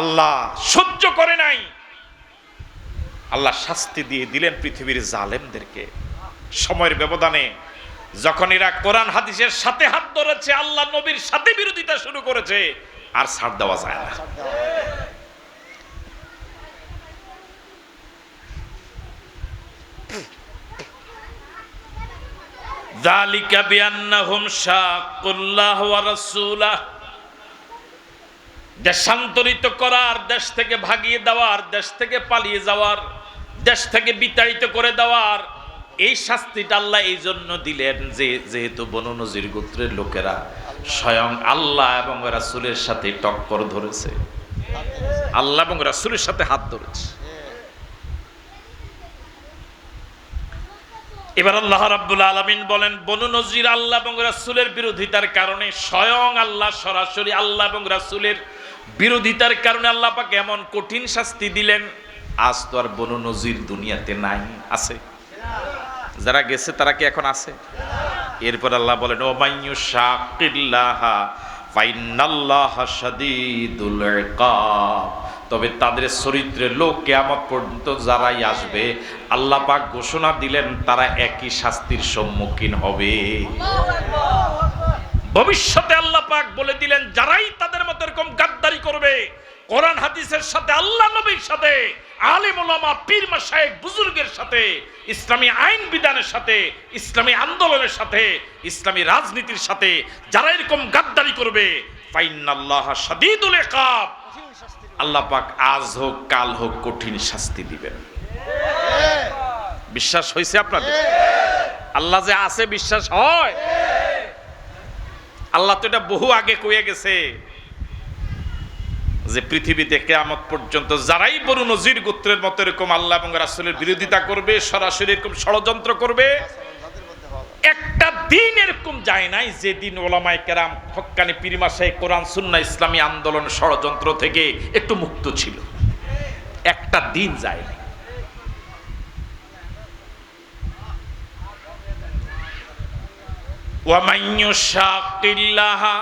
আল্লাহ সহ্য করে নাই আল্লাহ শাস্তি দিয়ে দিলেন পৃথিবীর জালেমদেরকে। সময়ের ব্যবধানে যখন এরা কোরআন হাদিসের সাথে হাত ধরেছে, আল্লাহ নবীর সাথে বিরোধিতা শুরু করেছে, আর ছাড় দেওয়া যায় না। যালিকা বিআন্নাহুম শাক্কুল্লাহ ওয়া রাসূলাহ। দেশান্তরিত করার, দেশ থেকে ভাগিয়ে দেওয়ার, দেশ থেকে পালিয়ে যাওয়ার, দেশ থেকে বিতাড়িত করে দেওয়ার এই শাস্তিটা আল্লাহ এই জন্য দিলেন যে যেহেতু বনু নজির গোত্রের লোকেরা স্বয়ং আল্লাহ এবং রাসূলের সাথে টক্কর ধরেছে, আল্লাহ এবং রাসূলের সাথে হাত ধরেছে। এবার আল্লাহ রাব্বুল আলামিন বলেন, বনু নজির আল্লাহ এবং রাসূলের বিরোধিতার কারণে, স্বয়ং আল্লাহ সরাসরি আল্লাহ এবং রাসূলের বিরোধিতার কারণে আল্লাহ পাক এমন কঠিন শাস্তি দিলেন। আজ তো আর বনু নজির দুনিয়াতে নাই, আছে? যারা গেছে তারা কি এখন আছে? এরপর আল্লাহ বলেন, ও মাইয়ু শাকিল্লাহা ফাইন্নাল্লাহা শাদীদুল ইকাব। তবে তাদের চরিত্রের লোক কিয়ামত পর্যন্ত যারাই আসবে, আল্লাহ পাক ঘোষণা দিলেন তারা একই শাস্তির সম্মুখীন হবে। ভবিষ্যতে আল্লাহ পাক বলে দিলেন, যারাই তাদের মতো এরকম গাদ্দারি করবে, কোরআন হাদিসের সাথে, আল্লাহ নবীর সাথে, আলেম ওলামা পীর মাশায়েখ বুজুর্গের সাথে, ইসলামী আইন বিধানের সাথে, ইসলামী আন্দোলনের সাথে, ইসলামী রাজনীতির সাথে যারা এরকম গাদ্দারি করবে, ফাইন্নাল্লাহা শাদীদুল ইকাব, আল্লাহ পাক আজ হোক কাল হোক কঠিন শাস্তি দিবেন। বিশ্বাস হয়েছে আপনাদের? আল্লাহ যে আছে বিশ্বাস হয়? আল্লাহ তো এটা বহু আগে কয়ে গেছে যে পৃথিবীতে কিয়ামত পর্যন্ত যারাই বনু নজির গোত্রের মতো এরকম আল্লাহ এবং রাসূলের বিরোধিতা করবে, সরাসরি এরকম ষড়যন্ত্র করবে, একটা দিন এরকম যায় নাই যে দিন ওলামায়ে কেরাম, হক্কানি পীর মাশায়েখ, কোরআন সুন্নাহ ইসলামী আন্দোলন ষড়যন্ত্র থেকে একটু মুক্ত ছিল। একটা দিন যায় নাই। ওয়া মাইয়ু শাকিল্লাহা,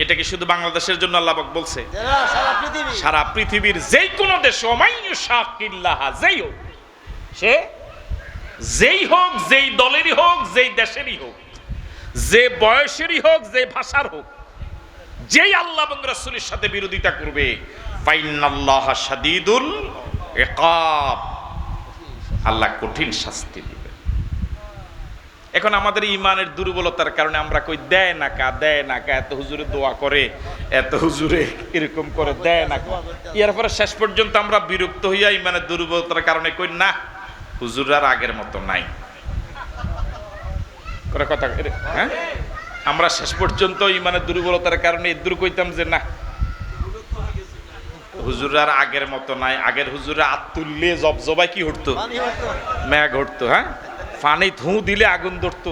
এটা কি শুধু বাংলাদেশের জন্য আল্লাহ পাক বলছে? সারা পৃথিবীর যেই কোনো দেশে, ওয়া মাইয়ু শাকিল্লাহা, যেই হোক, সে যেই হোক, যেই দলেরই হোক, যেই দেশেরই হোক, যে বয়সেরই হোক, যে ভাষার হোক, যেই আল্লাহ এবং রাসূলের সাথে বিরোধিতা করবে, ফাইন্নাল্লাহা শাদীদুল ইকাব, আল্লাহ কঠিন শাস্তি দিবে। এখন আমাদের ইমানের দুর্বলতার কারণে আমরা কই দেয় না কা, দেয় না কা, এত হুজুরে দোয়া করে, এত হুজুরে এরকম করে, দেয় না কা। এরপরে শেষ পর্যন্ত আমরা বিরক্ত হইয়া ইমানের দুর্বলতার কারণে কই না, হুজুর আর আগের মতো নাই। কথা, হ্যাঁ, আমরা শেষ পর্যন্ত ইমানের দুর্বলতার কারণে এদুর কইতাম যে না, হুজুর আর আগের মতো নাই। আগের হুজুরে আত্তুল্লে জবজবাই কি হতো, মেঘ হতো, হ্যাঁ, পানি ধু দিলে আগুন ধরতো।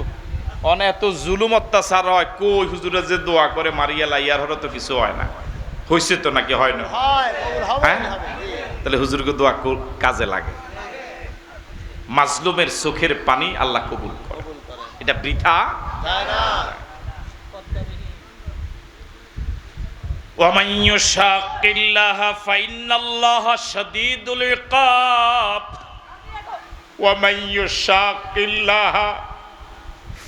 অনেক এত জুলুম অত্যাচার হয়, কই হুজুরে যে দোয়া করে মারিয়া লাইয়ার হলো তো কিছু হয় না। হয়েছে তো নাকি হয় না? হ্যাঁ, তাহলে হুজুরকে দোয়া কাজে লাগে। মাজলুমের চোখের পানি আল্লাহ কবুল করে, এটা বৃথা যায় না। ওয়া মান ইউশাকিল্লাহা ফাইন্নাল্লাহা শাদীদুল ইকাব, ওয়া মান ইউশাকিল্লাহা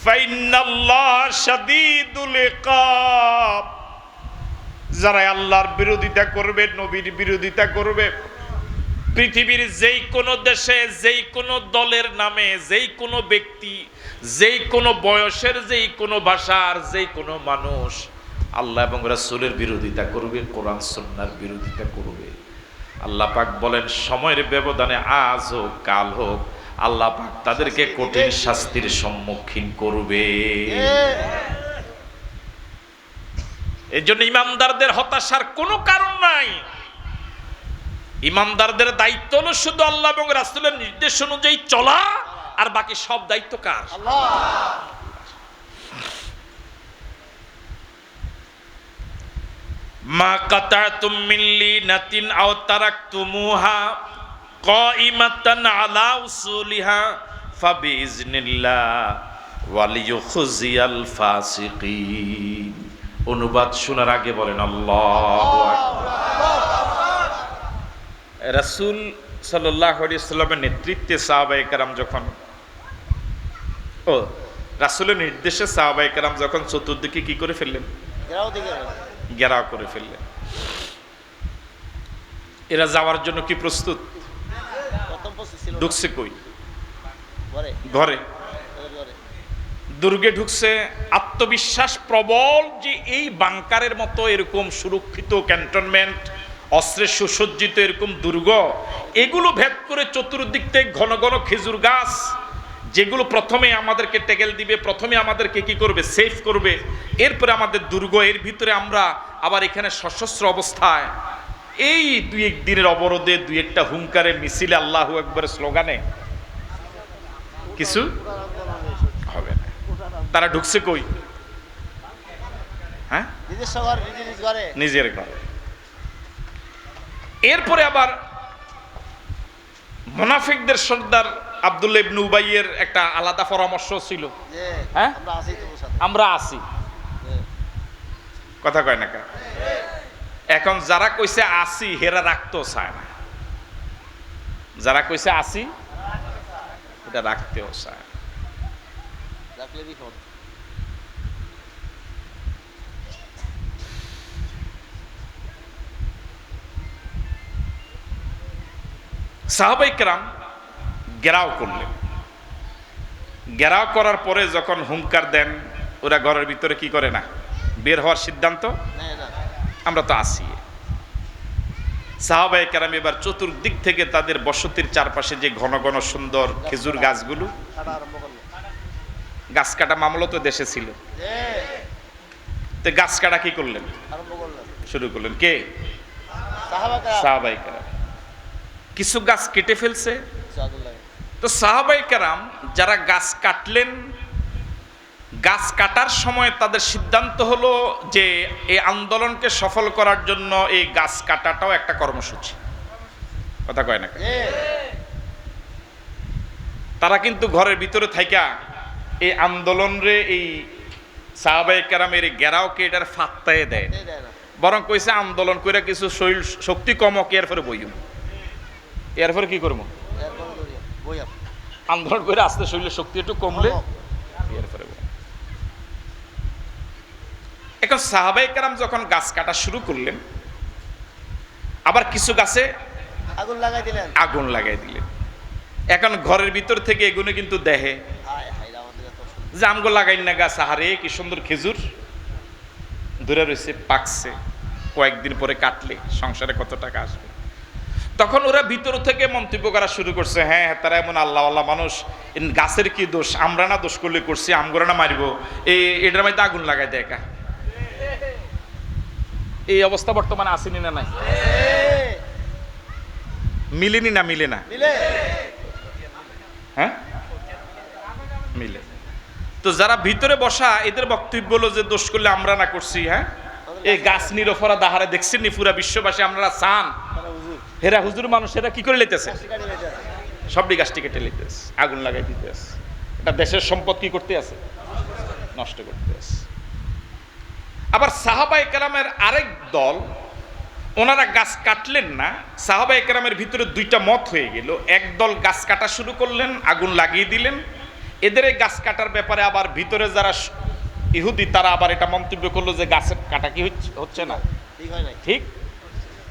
ফাইন্নাল্লাহা শাদীদুল ইকাব। যারা আল্লাহর বিরোধিতা করবে, নবীর বিরোধিতা করবে, পৃথিবীর যেই কোনো দেশে, যেই কোনো দলের নামে, যেই কোনো ব্যক্তি, যেই কোনো বয়সের, যেই কোনো ভাষার, যেই কোনো মানুষ আল্লাহ এবং রাসূলের বিরোধিতা করবে, কোরআন সুন্নাহর বিরোধিতা করবে, আল্লাহ পাক বলেন সময়ের ব্যবধানে, আজ হোক কাল হোক, আল্লাহ পাক তাদেরকে কঠিন শাস্তির সম্মুখীন করবে। এই জন্য ইমানদারদের হতাশার কোনো কারণ নাই। ইমানদারদের দায়িত্ব হলো শুধু আল্লাহ এবং রাসূলের নির্দেশ অনুযায়ী চলা, আর বাকি সব দায়িত্ব কার? আল্লাহ। মা কাতাতুম মিন লিনাতিন আও তারাকতুমুহা কাইমাতান আলা উসুলিহা ফাবিইজনিল্লাহ ওয়ালিয়ুখজিয়াল ফাসিকিন। অনুবাদ শোনার আগে বলেন আল্লাহু আকবার। রাসূল সাল্লাল্লাহু আলাইহি সাল্লামের নেতৃত্বে সাহাবায়ে কেরাম যখন রাসূলের নির্দেশে সাহাবায়ে কেরাম যখন চতুর্দিকে কি করে ফেললেন, ঘেরাও করে ফেললেন। এরা যাওয়ার জন্য কি প্রস্তুত? ঢুকছে কই? ঘরে। দুর্গে ঢুকছে, আত্মবিশ্বাস প্রবল যে এই বাংকারের মতো এরকম সুরক্ষিত ক্যান্টনমেন্ট, অস্ত্রে সুসজ্জিত এরকম দুর্গ, এগুলো ভেদ করে চতুর্দিক থেকে ঘন ঘন খেজুর গাছ, যেগুলো প্রথমে আমাদেরকে টেকেল দিবে, প্রথমে আমাদেরকে কি করবে, সেফ করবে, এরপরে আমাদের দুর্গ, এর ভিতরে আমরা আবার এখানে সশস্ত্র অবস্থায় এই দুই এক দিনের অবরোধে, দুই একটা হুঙ্কারে, মিছিলে, আল্লাহু আকবার স্লোগানে কিছু হবে না। তারা ঢুকছে কই? হ্যাঁ, নিজের ঘরে। এরপরে আবার মুনাফিকদের সর্দার আব্দুল্লাহ ইবনে উবাইয়ের একটা আলাদা পরামর্শ ছিল, হ্যাঁ আমরা আছি, কথা কয় না কা। এখন যারা কইছে আসি হেরা রাখতেও চায় না, যারা কইছে আসি এটা রাখতেও চায়। সাহাবায়ে কেরাম ঘেরাও করলেন। ঘেরাও করার পরে যখন হুঙ্কার দেন, ওরা ঘরের ভিতরে কি করে না, বের হওয়ার সিদ্ধান্ত, আমরা তো আসি। সাহাবায়ে কেরাম এবার চতুর্দিক থেকে তাদের বসতির চারপাশে যে ঘন ঘন সুন্দর খেজুর গাছগুলো, গাছ কাটা মামলা তো দেশে ছিল, তো গাছ কাটা কি করলেন, শুরু করলেন। কে? সাহাবায়ে কেরাম। কিছু গাছ কেটে ফেলছে, তো সাহাবায়ে কেরাম যারা গাছ কাটলেন, গাছ কাটার সময় তাদের সিদ্ধান্ত হলো যে এই আন্দোলনকে সফল করার জন্য এই গাছ কাটাটাও একটা কর্মসূচি, কথা কয় না। তারা কিন্তু ঘরের ভিতরে থাইকা এই আন্দোলন রে, এই সাহাবায়ে কেরামের ঘেরাওকে এটার ফাত্তায় দেয়, বরং কইছে আন্দোলন করে কিছু শরীর শক্তি কমক, এরপরে বইম, এরপরে কি করবো, আন্দোলন করে আস্তে শরীরের শক্তি একটু কমলে এরপরে। এখন সাহাবায়ে কেরাম যখন গাছ কাটা শুরু করলেন, আবার কিছু গাছে আগুন লাগাই দিলেন। এখন ঘরের ভিতর থেকে এগুলো কিন্তু দেহে যে আমগো লাগাইন না গাছ, আহারে কি সুন্দর খেজুর ধরে রয়েছে, পাকছে, কয়েকদিন পরে কাটলে সংসারে কত টাকা আসবে। তখন ওরা ভিতর থেকে মন্তব্য করা শুরু করছে, হ্যাঁ তারা এমন আল্লাহ আল্লাহ মানুষ, গাছের কি দোষ, আমরা না দোষ করলে করছি, আমগোরা না মারিব, এটার মধ্যে আগুন লাগাই দেয় কা। এই অবস্থা বর্তমানে আসেনি না নাই? মিলেনি না? মিলে না? হ্যাঁ মিলে। তো যারা ভিতরে বসা, এদের বক্তব্য হলো যে দোষ করলে আমরা না করছি, হ্যাঁ এই গাছ নিরফরা দাহারে দেখছেন নি পুরা বিশ্ববাসী, আমরা চান হেরা হুজুর মানুষ, এরা কি করে লেতেছে, সবটি গাছটি কেটে লেতেছে, আগুন লাগাই দিতে আছে, এটা দেশের সম্পদ কি করতে আছে, নষ্ট করতে আছে। আবার সাহাবায়ে কেরামের আরেক দল, ওনারা গাছ কাটলেন না, সাহাবায়ে কেরামের ভিতরে দুইটা মত হয়ে গেল। এক দল গাছ কাটা শুরু করলেন, আগুন লাগিয়ে দিলেন। এদের এই গাছ কাটার ব্যাপারে আবার ভিতরে যারা ইহুদি, তারা আবার এটা মন্তব্য করলো যে গাছের কাটা কি হচ্ছে না, ঠিক।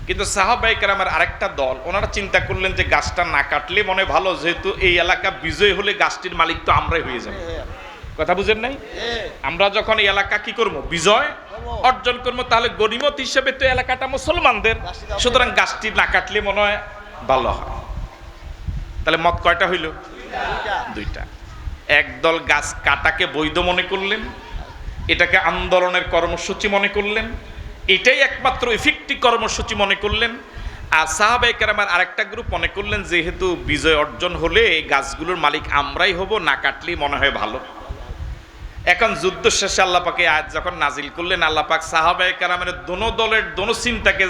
কিন্তু সাহাবায়ে কেরামের আরেকটা দল, ওনারা চিন্তা করলেন যে গাছটা না কাটলে মনে ভালো, যেহেতু এই এলাকা বিজয় হলে গাছটির মালিক তো আমরাই হয়ে যাবে, কথা বুঝেন নাই? আমরা যখন এই এলাকা কি করবো, বিজয় অর্জন করবো, তাহলে গনিমত হিসেবে তো এলাকাটা মুসলমানদের, সুতরাং গাছটি না কাটলে মনে হয় ভালো হয়। তাহলে মত কয়টা হইল? দুইটা। একদল গাছ কাটাকে বৈধ মনে করলেন, এটাকে আন্দোলনের কর্মসূচি মনে করলেন, এটাই একমাত্র ইফেক্টিভ কর্মসূচি মনে করলেন। আর সাহাবায়ে কেরামের আরেকটা গ্রুপ মনে করলেন যেহেতু বিজয় অর্জন হলে এই গাছগুলোর মালিক আমরাই হব, না কাটলেই মনে হয় ভালো। এখন যুদ্ধ শেষে আল্লাহ পাকে আয়াত যখন নাজিল করলেন, আল্লাহ পাক সাহাবায়ে কেরামের দোনো দলের দোনো চিন্তাকে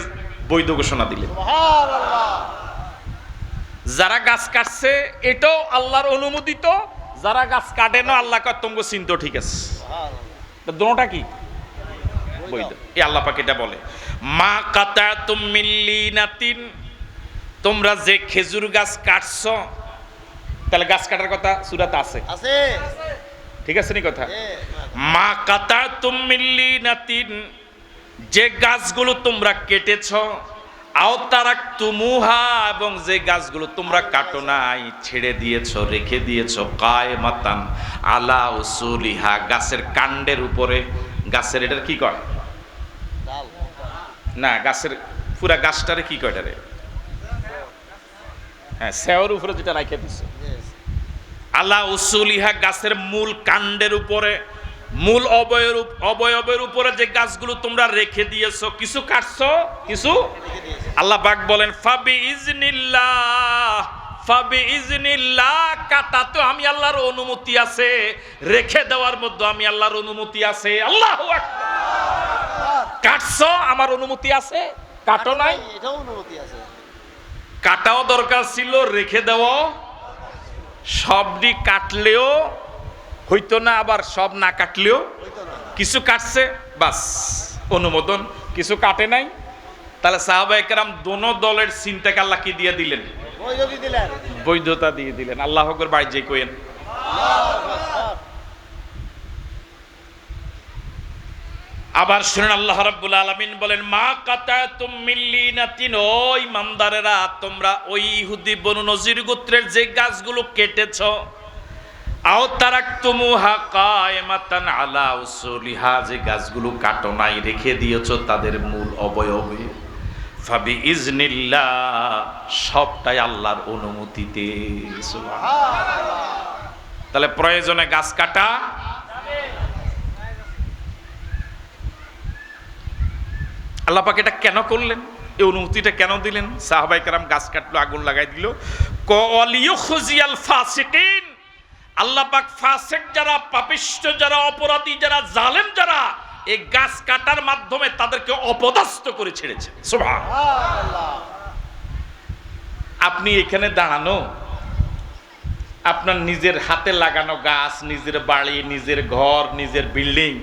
বৈধ ঘোষণা দিলেন। যারা গাছ কাটছে এটাও আল্লাহর অনুমোদিত, যারা গাছ কাটে না আল্লাহ কয় তোমগো চিন্তা ঠিক আছে, দোনোটা কি বৈধ। এই আল্লাহ পাক এটা বলে, মা কাতাতুম মিন লিনাতিন তোমরা যে খেজুর গাছ কাটছো, তাহলে গাছ কাটার কথা সূরাতে আছে, আছে ঠিক আছে নি কথা? এ, মা কাতাতুম মিন লিনাতিন, যে গাছগুলো তোমরা কেটেছো, আও তারাকতুমুহা, এবং যে গাছগুলো তোমরা কাটো নাই, ছেড়ে দিয়েছো, রেখে দিয়েছো, কায়মাতান আলা উসুলিহা, গাছের কাণ্ডের উপরে। গাছের এটার কি কয়? ডাল না, গাছের পুরা গাছটারে কি কয় এটারে? হ্যাঁ, সেওর উপরে যেটা রাখে দিছো। yes আলা উসুলিহা, গাছের মূল কাণ্ডের উপরে, মূল অবয়বের উপরে যে গাছগুলো তোমরা রেখে দিয়েছো, কিছু কাটছো, কিছু রেখে দিয়েছে আল্লাহ পাক বলেন ফাবি ইজনিল্লাহ, কাটাতে আমি আল্লাহর অনুমতি আছে, রেখে দেওয়ার মধ্যে আমি আল্লাহর অনুমতি আছে। আল্লাহু আকবার। কাটছো, আমার অনুমতি আছে, কাটো নাই, এটাও অনুমতি আছে কাটাও দরকার ছিল, রেখে দেওয়া। সবটি কাটলেও হইতো না, আবার সব না কাটলেও হইতো না কিছু কাটছে, বাস অনুমোদন, কিছু কাটে নাই। তাহলে সাহাবায়ে কেরাম দোনো দলের চিন্তাকে আল্লাহ কি দিয়ে দিলেন? ওই যদি দিলেন বৈধতা দিয়ে দিলেন। আল্লাহ আকবার, বাড়ি যে কইেন। আবার শুনেন, আল্লাহ রাব্বুল আলামিন বলেন মা কাতাতুম মিন লিনাতিন, ও ইমানদারেরা, তোমরা ওই ইহুদি বনু নজির গোত্রের যে গাছগুলো কেটেছো, আও তারাকতুমুহা কায়মাতান আলা উসুলিহা, যে গাছগুলো কাটো নাই, রেখে দিয়েছো তাদের মূল অবয়বে, ফাবি ইজনিল্লাহ, সবটাই আল্লাহর অনুমতিতে। সুবহানাল্লাহ। তাহলে প্রয়োজনে গাছ কাটা, আল্লাহ পাক এটা কেন করলেন? এই অনুমতিটা কেন দিলেন? সাহাবায়ে কেরাম গাছ কাটলো, আগুন লাগাই দিল। কলিয়ুখজিয়াল ফাসিকিন, আল্লাহ পাক ফাসিক যারা, পাপিষ্ঠ যারা, অপরাধী যারা, জালেম যারা, এই গাছ কাটার মাধ্যমে তাদেরকে অপদস্থ করে ছেড়েছে। সুবহানাল্লাহ। আপনি এখানে দাঁড়ানো, আপনার নিজের হাতে লাগানো গাছ, নিজের বাড়ি, নিজের ঘর, নিজের বিল্ডিং,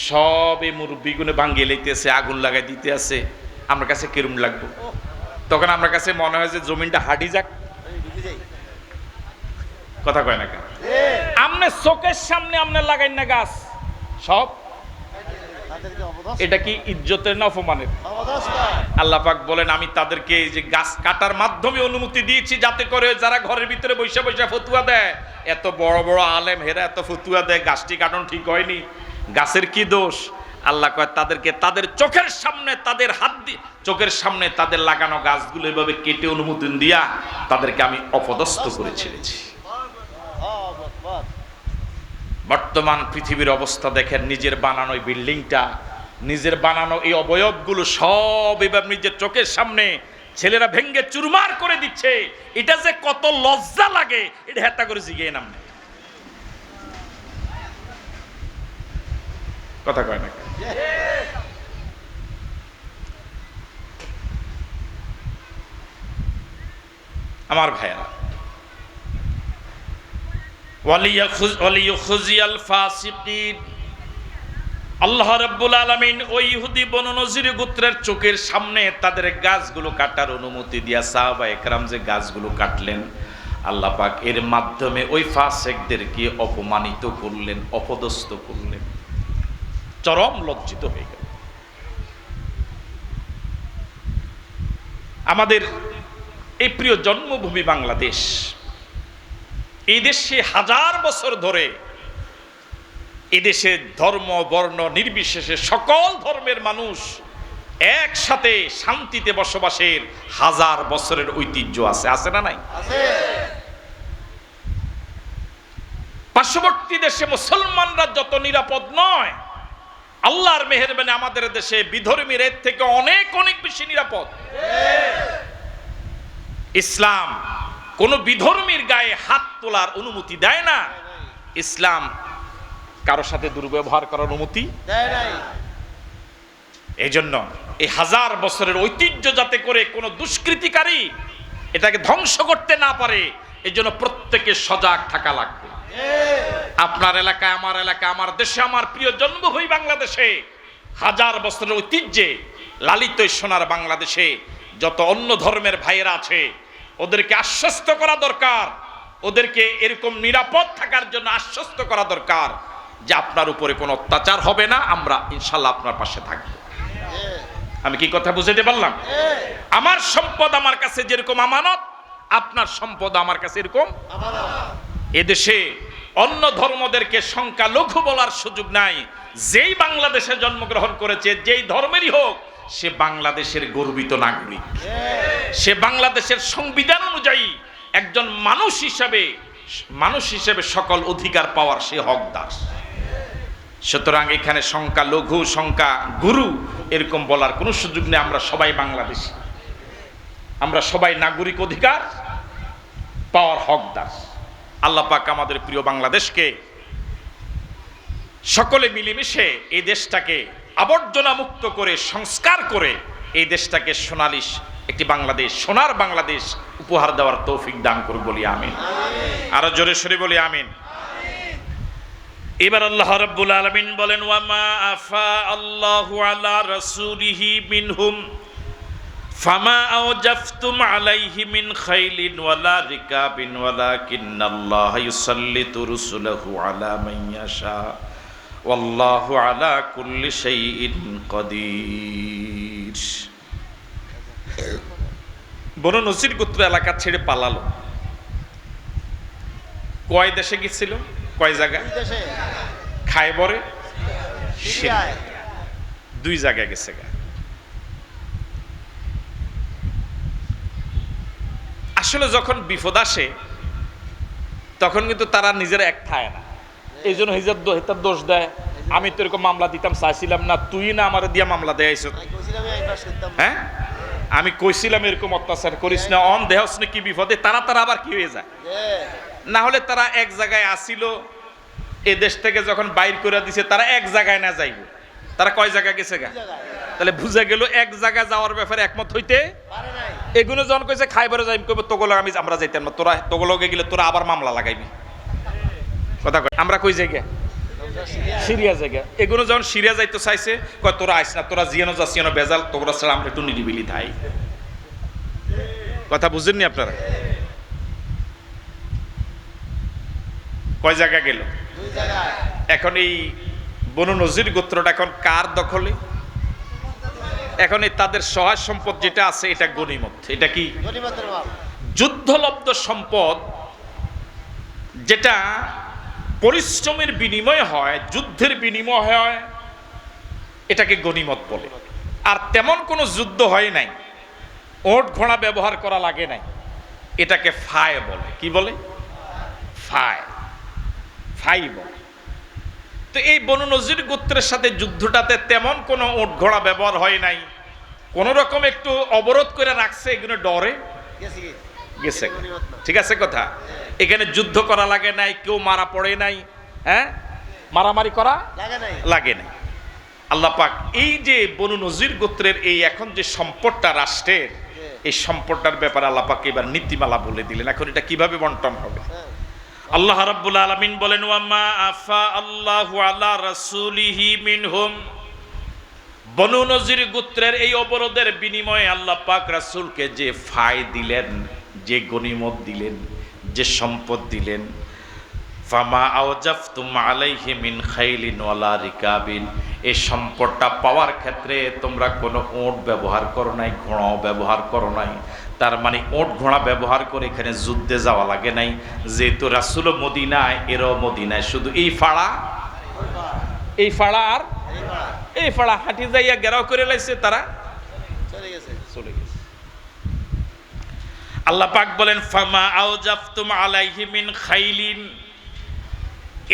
সব এই মুরব্বীগুলো ভাঙ্গিয়ে লইতেছে, আগুন লাগাই দিতে আছে, আমার কাছে কিরম লাগবে? তখন আমার কাছে মনে হয় যে জমিনটা হাঁটি যাক। ঢুকে যাই কথা কয় না কেন? আমনে চোখের সামনে আমনে লাগাই না গাছ সব, তাদেরকে অবদান এটা কি ইজ্জতের না অপমানের? অবদান আল্লাহ পাক বলেন আমি তাদেরকে এই যে গাছ কাটার মাধ্যমে অনুমতি দিয়েছি, যাতে করে যারা ঘরের ভিতরে বৈশা বৈশা ফতুয়া দেয়, এত বড় বড় আলেম হেরা এত ফতুয়া দেয় গাছটি কাটন ঠিক হয়নি, গাছের কি দোষ? আল্লাহ কয় তাদেরকে তাদের চোখের সামনে, তাদের হাত দিয়ে চোখের সামনে তাদের লাগানো গাছগুলো এভাবে কেটে অনুমোদন দিয়া তাদেরকে আমি অপদস্থ করে ছেড়েছি। বর্তমান পৃথিবীর অবস্থা দেখেন, নিজের বানানো এই বিল্ডিংটা, নিজের বানানো এই অবয়বগুলো সব এবার নিজের চোখের সামনে ছেলেরা ভেঙ্গে চুরমার করে দিচ্ছে। এটা যে কত লজ্জা লাগে, এটা হেতা করে জিগিয়ে নাম নেই। কথা কয় না কেন? আমার ভাইয়েরা, ওয়ালিয়াখুজিয়াল ফাসিকিন, আল্লাহ রাব্বুল আলামিন ওই ইহুদি বনু নজির গোত্রের চোখের সামনে তাদের গাছগুলো কাটার অনুমতি দিয়া সাহাবায়ে কেরাম যে গাছগুলো কাটলেন, আল্লাহ পাক এর মাধ্যমে ওই ফাসিকদেরকে অপমানিত করলেন, অপদস্থ করলেন, চরম লজ্জিত হয়ে গেল। আমাদের এই প্রিয় জন্মভূমি বাংলাদেশ, এই দেশে হাজার বছর ধরে এদেশে ধর্ম বর্ণ নির্বিশেষে সকল ধর্মের মানুষ একসাথে শান্তিতে বসবাসের হাজার বছরের ঐতিহ্য আছে, আছে না নাই? আছে পার্শ্ববর্তী দেশে মুসলমানরা যত নিরাপদ নয়, আল্লাহর মেহেরবানি আমাদের দেশে বিধর্মীর এর থেকে অনেক অনেক বেশি নিরাপদ। ইসলাম কোন বিধর্মীর গায়ে হাত তোলার অনুমতি দেয় না। ইসলাম কারোর সাথে দুর্ব্যবহার করার অনুমতি দেয় নাই। এই জন্য এই হাজার বছরের ঐতিহ্য যাতে করে কোনো দুষ্কৃতিকারী এটাকে ধ্বংস করতে না পারে, এই জন্য প্রত্যেকে সজাগ থাকা লাগবে। আপনার এলাকায়, আমার এলাকায়, আমার দেশে, আমার প্রিয় জন্মভূমি বাংলাদেশে হাজার বছরের ঐতিহ্যে লালিত সোনার বাংলাদেশে যত অন্য ধর্মের ভাইয়েরা আছে ওদেরকে আশ্বস্ত করা দরকার, ওদেরকে এরকম নিরাপদ থাকার জন্য আশ্বস্ত করা দরকার যে আপনার উপরে কোনো অত্যাচার হবে না, আমরা ইনশাল্লাহ আপনার পাশে থাকবো। আমি কি কথা বুঝাতে পারলাম? আমার সম্পদ আমার কাছে যেরকম আমানত, আপনার সম্পদ আমার কাছে এরকম আমানত। এদেশে অন্য ধর্মদেরকে সংখ্যালঘু বলার সুযোগ নাই। যেই বাংলাদেশে জন্মগ্রহণ করেছে, যেই ধর্মেরই হোক, সে বাংলাদেশের গর্বিত নাগরিক। সে বাংলাদেশের সংবিধান অনুযায়ী একজন মানুষ হিসেবে সকল অধিকার পাওয়ার সে হকদার। সুতরাং এখানে সংখ্যালঘু, সংখ্যা গুরু এরকম বলার কোনো সুযোগ নেই। আমরা সবাই বাংলাদেশী, আমরা সবাই নাগরিক অধিকার পাওয়ার হকদার। আল্লাহ পাক আমাদের প্রিয় বাংলাদেশকে সকলে মিলেমিশে এই দেশটাকে আবর্জনা মুক্ত করে, সংস্কার করে এই দেশটাকে সোনালী একটি বাংলাদেশ, সোনার বাংলাদেশ উপহার দেওয়ার তৌফিক দান করুক বলি আমিন। আরো জোরে সরে বলি আমিন। এবার আল্লাহ রাব্বুল আলামিন বলেন, ওয়া মা আফা আল্লাহু আলা রাসূলিহি মিনহুম ফামা আওজাফতুম আলাইহি মিন খাইলিন ওয়ালা রিকাবিন ওয়ালাকিন্নাল্লাহা ইউসাল্লিতু রুসুলাহু আলা মান ইয়াশা ওয়াল্লাহু আলা কুল্লি শাইইন কাদির। বনু নজির গোত্র এলাকা ছেড়ে পালালো। কয় দেশে গেছিল? কয় জায়গা? খায়বরে, সিরিয়ায়, 2 জায়গায় গেছে। আসলে যখন বিপদ আসে তখন কিন্তু তারা নিজেরা এক থায় না। এই জন্য হিজার দোষ দেয়, আমি তো এরকম মামলা দিতাম চাইছিলাম না, তুই না আমার দিয়া মামলা দেয়। হ্যাঁ, আমি কইছিলাম এরকম অত্যাচার করিস না, অন দেহস না কি বিপদে, তারা আবার কি হয়ে যায়। না হলে তারা এক জায়গায় আসিল, এ দেশ থেকে যখন বাইর করে দিছে তারা এক জায়গায় না যাইব। তারা কয় জায়গায় গেছে গা? তাহলে বুঝা গেল এক জায়গায় যাওয়ার ব্যাপারে একমত হইতে এগুলো যখন কইছে খাইবারে যাইম, কইব তোগুলো আমরা যাইতাম না, তোরা তোগুলোকে গেলে তোরা আবার মামলা লাগাইবি। কথা কয় আমরা কই জায়গা? সিরিয়া জায়গা। এগুলো যখন সিরিয়া যাইতে চাইছে, কয় তোরা আইস না, তোরা জিয়ানো যাচ্ছিয়ানো বেজাল, তোরা ছাড়া আমরা একটু নিরিবিলি থাই। কথা বুঝেননি আপনারা? কয় জায়গা গেল? এখন এই বনু নজির গোত্রটা এখন কার দখলে? এখন এই তাদের সহায় সম্পদ যেটা আছে এটা গনিমত। এটা কি? যুদ্ধলব্ধ সম্পদ, যেটা পরিশ্রমের বিনিময় হয়, যুদ্ধের বিনিময় হয়, এটাকে গনিমত বলে। আর তেমন কোনো যুদ্ধ হয় নাই, ওট ঘোড়া ব্যবহার করা লাগে নাই, এটাকে ফায় বলে। কি বলে? ফায় বলে। তো এই বনু নজির গোত্রের সাথে যুদ্ধটাতে তেমন কোনো উট ঘোড়া ব্যবহার হয় নাই, কোন রকম একটু অবরোধ করে রাখছে, এগুলো ডরে গেছে। ঠিক আছে কথা? এখানে যুদ্ধ করা লাগে নাই, কেউ মারা পড়ে নাই, হ্যাঁ, মারামারি করা লাগে নাই। আল্লাহ পাক এই যে বনু নজির গোত্রের এই এখন যে সম্পদটা রাষ্ট্রের, এই সম্পদটার ব্যাপারে আল্লাহ পাক এবার নীতিমালা বলে দিলেন। এখন এটা কিভাবে বন্টন হবে? আল্লাহ রাব্বুল আলামিন বলেন, ওয়া মা আফা আল্লাহু আলা রাসূলিহি মিনহুম, বনু নজির গোত্রের এই অবরোধের বিনিময়ে আল্লাহ পাক রাসূলকে যে ফায় দিলেন, যে গনিমত দিলেন, যে সম্পদ দিলেন, ফামা আওজাফতুম আলাইহি মিন খাইলিন ওয়ালা রিকাবিন, এই সম্পদটা পাওয়ার ক্ষেত্রে তোমরা কোনো উট ব্যবহার করো নাই, ঘোড়াও ব্যবহার করো নাই। তার মানে উট ঘোড়া ব্যবহার করে এখানে যুদ্ধে যাওয়া লাগে নাই। যেহেতু রাসূলও মদিনায়, এরও মদিনায়, শুধু এই ফাড়া আর এই ফাড়া হাঁটি যাইয়া ঘেরাও করে লাইছে, তারা চলে গেছে। আল্লাহ পাক বলেন, ফামা আওজাফতুম আলাইহি মিন খাইলিন,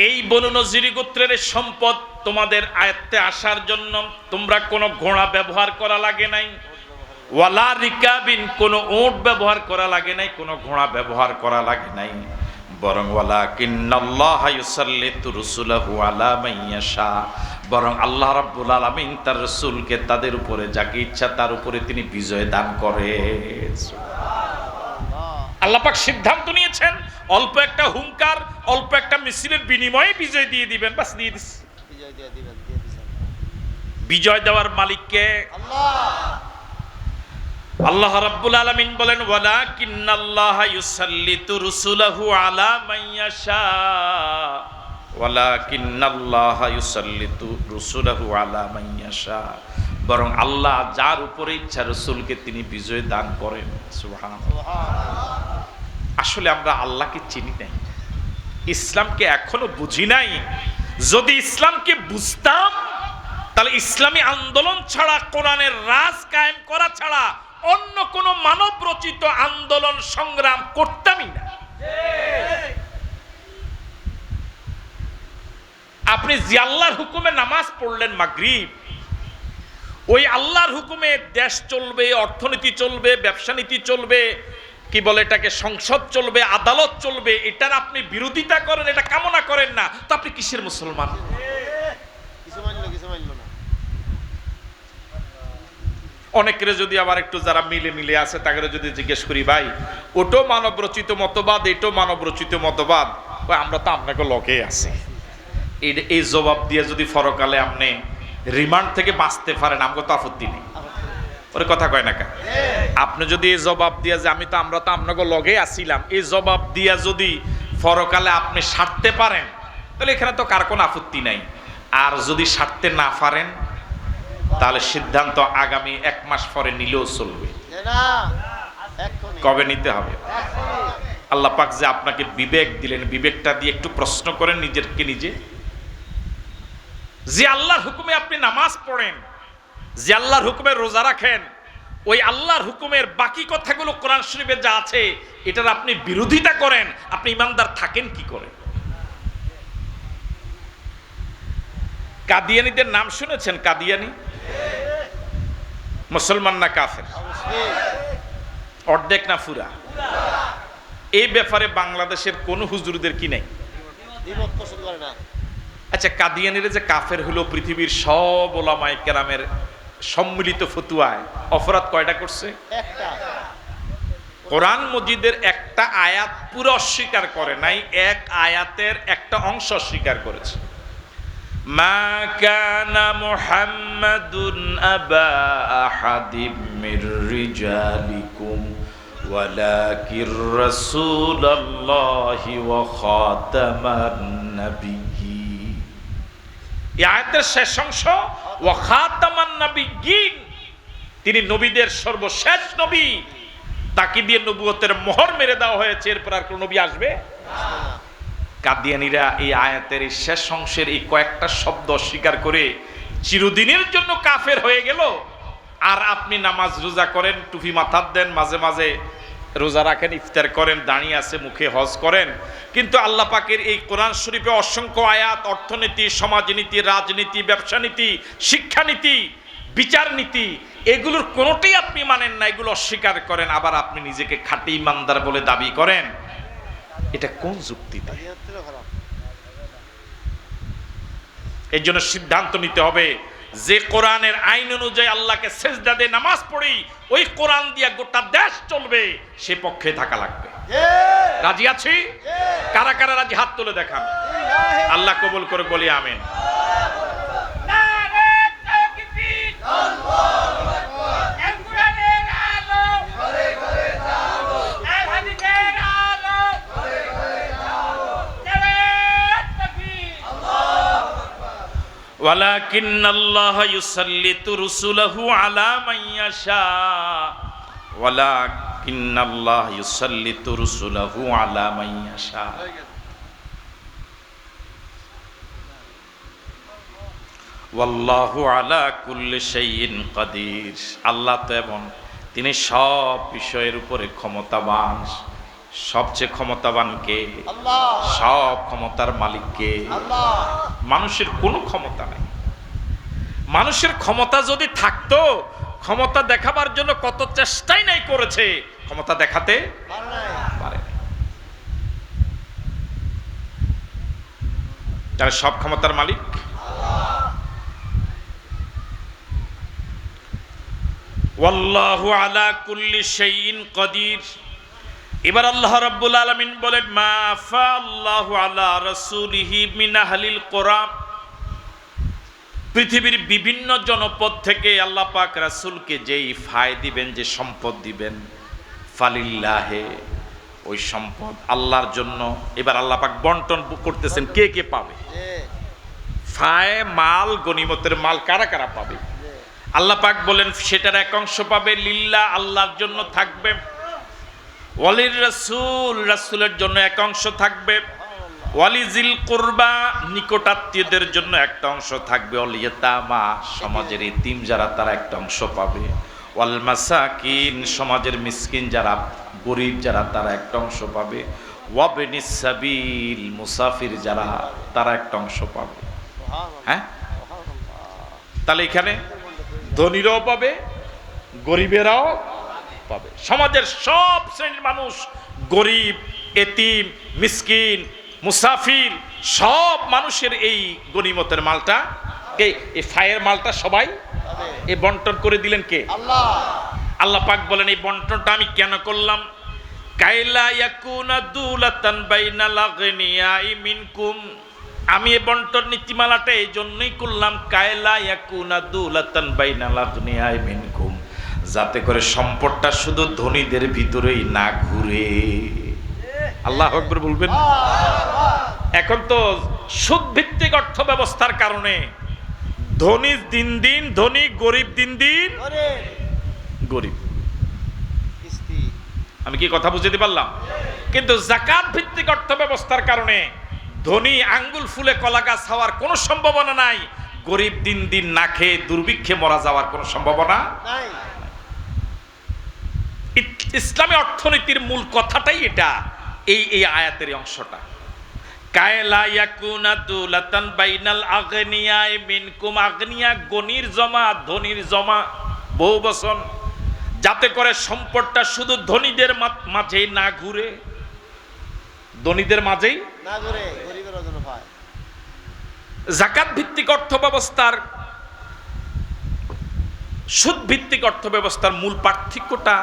এই বনু নজির গোত্রের সম্পদ তোমাদের আয়ত্তে আসার জন্য তোমরা কোনো ঘোড়া ব্যবহার করা লাগে নাই, ওয়ালা রিকাবিন, কোনো উট ব্যবহার করা লাগে নাই, কোনো ঘোড়া ব্যবহার করা লাগে নাই, বরং ওয়ালাকিন্নাল্লাহা ইউসাল্লিতু রুসুলাহু আলা মান ইয়াশা, বরং আল্লাহ রাব্বুল আলামিন তার রাসূলকে তাদের উপরে যাকে ইচ্ছা তার উপরে তিনি বিজয় দান করেন। আল্লাহ পাক সিদ্ধান্ত নিয়েছেন, অল্প একটা হুঙ্কার, অল্প একটা মিছিলের বিনিময়ে বিজয় দিয়ে দিবেন। বাস দিয়ে দিস। বিজয় দেওয়ার মালিক কে? আল্লাহ। আল্লাহ রাব্বুল আলামিন বলেন ওয়ালাকিন্নাল্লাহা ইউসাল্লিতু রুসুলাহু আলা মান ইয়াশা ওয়ালাকিন্নাল্লাহা ইউসাল্লিতু রুসুলাহু আলা মান ইয়াশা, বরং আল্লাহ যার উপরে ইচ্ছা রাসূলকে তিনি বিজয় দান করেন। সুবহানাল্লাহ। আসলে আমরা আল্লাহকে চিনি নাই, ইসলামকে এখনো বুঝি নাই। যদি ইসলামকে বুঝতাম তাহলে ইসলামী আন্দোলন ছাড়া, কোরআনের রাজ কায়েম করা ছাড়া অন্য কোন মানব রচিত আন্দোলন সংগ্রাম করতামই না। আপনি যে আল্লাহর হুকুমে নামাজ পড়লেন মাগরিব, ওই আল্লাহর হুকুমে দেশ চলবে, অর্থনীতি চলবে, ব্যবসা নীতি চলবে, কি বলে এটাকে, সংসদ চলবে, আদালত চলবে, এটার আপনি বিরোধিতা করেন, এটা কামনা করেন না, তো আপনি কিসের মুসলমান? কিছু মানলো না। অনেকের যদি আবার একটু যারা মিলে আছে তাদের যদি জিজ্ঞেস করি, ভাই ওটো মানব রচিত মতবাদ, এটো মানব রচিত মতবাদ, আমরা তো আপনাকে লগে আছি, এই জবাব দিয়ে যদি ফরকালে আপনি রিমান্ড থেকে বাঁচতে পারেন, আমাকে তো আপত্তি নেই। ওর কথা কয় না কেন? আপনি যদি এই জবাব দিয়া যে আমরা তো আপনাকে লগে আসিলাম, এই জবাব দিয়া যদি ফরকালে আপনি সারতে পারেন, তাহলে এখানে তো কার কোনো আপত্তি নাই। আর যদি সারতে না পারেন, তাহলে সিদ্ধান্ত আগামী 1 মাস পরে নিলেও চলবে। কবে নিতে হবে? আল্লাহ পাক যে আপনাকে বিবেক দিলেন, বিবেকটা দিয়ে একটু প্রশ্ন করেন নিজেকে নিজে। যে আল্লাহর হুকুমে আপনি নামাজ পড়েন, যে আল্লাহর হুকুমে রোজা রাখেন, ওই আল্লাহর হুকুমের বাকি কথাগুলো কোরআন শরীফে যা আছে এটার আপনি বিরোধিতা করেন, আপনি ইমানদার থাকেন কি করে? কাদিয়ানীদের নাম শুনেছেন? কাদিয়ানী মুসলমান না কাফের? অর্ধেক না পুরা? এই ব্যাপারে বাংলাদেশের কোন হুজুরদের কি নাই? আচ্ছা, কাদিয়ানীরা যে কাফের হলো, পৃথিবীর সব ওলামায়ে কেরামের সম্মিলিত ফতুয়ায় অপরাধ কয়টা করছে? কোরআন মজিদের একটা আয়াত পুরো অস্বীকার করে নাই, এক আয়াতের একটা অংশ অস্বীকার করেছে। মা কানা মুহাম্মাদুন আবা আহাদিম মির রিজালিকুম ওয়ালাকির রাসূলুল্লাহি ওয়া খাতামান নাবিয়্যিন। এই আয়াতের শেষ অংশ ওয়া খাতামান নাবিয়্যিন, তিনি নবীদের সর্বশেষ নবী, তাকে দিয়ে নবুয়তের মোহর মেরে দেওয়া হয়েছে, এরপর আর কোন নবী আসবে না। কাদিয়ানীরা এই আয়াতের এই শেষ অংশের এই কয়েকটা শব্দ অস্বীকার করে চিরদিনের জন্য কাফের হয়ে গেল। আর আপনি নামাজ রোজা করেন, টুপি মাথার দেন, মাঝে মাঝে রোজা রাখেন, ইফতার করেন, দাঁড়িয়ে আছে মুখে হজ করেন, কিন্তু আল্লাহ পাকের এই কোরআন শরীফে অসংখ্য আয়াত অর্থনীতি, সমাজনীতি, রাজনীতি, ব্যবসা নীতি, শিক্ষানীতি, বিচার নীতি, এগুলোর কোনোটাই আপনি মানেন না, এগুলো অস্বীকার করেন, আবার আপনি নিজেকে খাঁটি ইমানদার বলে দাবি করেন। এটা কোন যুক্তিতে? এই জন্য সিদ্ধান্ত নিতে হবে যে কোরআনের আইন অনুযায়ী আল্লাহকে সেজদা দিয়ে নামাজ পড়ি, ওই কোরআন দিয়ে গোটা দেশ চলবে, সে পক্ষে থাকা লাগবে। রাজি আছি? কারা কারা রাজি হাত তুলে দেখান। আল্লাহ কবুল করে বলি আমিন। ওয়ালাকিন্নাল্লাহা ইউসাল্লিতু রুসুলাহু আলা মান ইয়াশা ওয়ালাকিন্নাল্লাহা ইউসাল্লিতু রুসুলাহু আলা মান ইয়াশা। ওয়াল্লাহু আলা কুল্লি শাইইন কাদির। আল্লাহ তো এমন, তিনি সব বিষয়ের উপরে ক্ষমতাবান। সবচেয়ে ক্ষমতাবান কে? সব ক্ষমতার মালিক কে? মানুষের কোনো ক্ষমতা নাই। মানুষের ক্ষমতা যদি থাকতো, ক্ষমতা দেখাবার জন্য কত চেষ্টাই নাই করেছে, ক্ষমতা দেখাতে পারে। তাহলে সব ক্ষমতার মালিক ওয়াল্লাহু আলা কুল্লি শাইইন কাদির। এবার আল্লাহ রাব্বুল আলামিন বলেন মা আফা আল্লাহু আলা রাসূলিহি মিন আহলিল কোরআন। পৃথিবীর বিভিন্ন জনপদ থেকে আল্লাহ পাক রাসূলকে যেই ফায় দিবেন, যে সম্পদ দিবেন, ফালিল্লাহে, ওই সম্পদ আল্লাহর জন্য। এবার আল্লাহ পাক বন্টন করতেছেন, কে কে পাবে ফায় মাল, গনিমতের মাল কারা কারা পাবে। আল্লাহ পাক বলেন সেটার এক অংশ পাবে লিল্লাহ, আল্লাহর জন্য থাকবে। ওয়ালির রাসূল, রাসূলের জন্য এক অংশ থাকবে। ওয়ালিজিল কুরবা, নিকটাত্মীয়দের জন্য একটা অংশ থাকবে। ওয়াল ইয়াতামা, সমাজের এতিম যারা তারা একটা অংশ পাবে। ওয়াল মাসাকিন, সমাজের মিসকিন যারা, গরিব যারা তারা একটা অংশ পাবে। ওয়াবনিস সাবিল, মুসাফির যারা তারা একটা অংশ পাবে। হ্যাঁ, তাহলে এখানে ধনীরাও পাবে, গরিবেরাও পাবে। সমাজের সব শ্রেণীর মানুষ, গরিব, এতিম, মিসকিন, মুসাফির, সব মানুষের এই গনিমতের মালটা, এই ফায়ের মালটা সবাই এই বন্টন করে দিলেন কে? আল্লাহ। আল্লাহ পাক বলেন এই বন্টনটা আমি কেন করলাম? কাইলা ইয়াকুনা দুলাতান বাইনাল আগনিয়াই মিনকুম, আমি এই বন্টন নীতিমালাটা এই জন্যই করলাম, কাইলা ইয়াকুনা দুলাতান বাইনাল আগনিয়াই মিনকুম, যাতে করে সম্পদটা শুধু ধনীদের ভিতরেই না ঘুরে। আল্লাহু আকবার বলবেন। এখন তো সুদ ভিত্তিক অর্থ ব্যবস্থার কারণে ধনী দিন দিন ধনী, গরিব দিন দিন গরিব। আমি কি কথা বুঝতে পারলাম? কিন্তু যাকাত ভিত্তিক অর্থ ব্যবস্থার কারণে ধনী আঙ্গুল ফুলে কলা গাছ হওয়ার কোনো সম্ভাবনা নাই, গরিব দিন দিন না খেয়ে দুর্ভিক্ষে মরা যাওয়ার কোনো সম্ভাবনা নাই। ইসলামী অর্থনীতির মূল কথাটাই এটা, এই আয়াতের অংশটা। কায়লা ইয়াকুনা দুলাতান বাইনাল আগনিয়াই মিনকুম, আগনিয়া গনির জমা, ধনীর জমা, বহু বচন, যাতে করে সম্পদটা শুধু ধনীদের মাঝেই না ঘুরে, ধনীদের মাঝেই না ঘুরে, গরিবের জন্য পায়। যাকাত ভিত্তিক অর্থ ব্যবস্থার, সুদ ভিত্তিক অর্থ ব্যবস্থার মূল পার্থক্যটা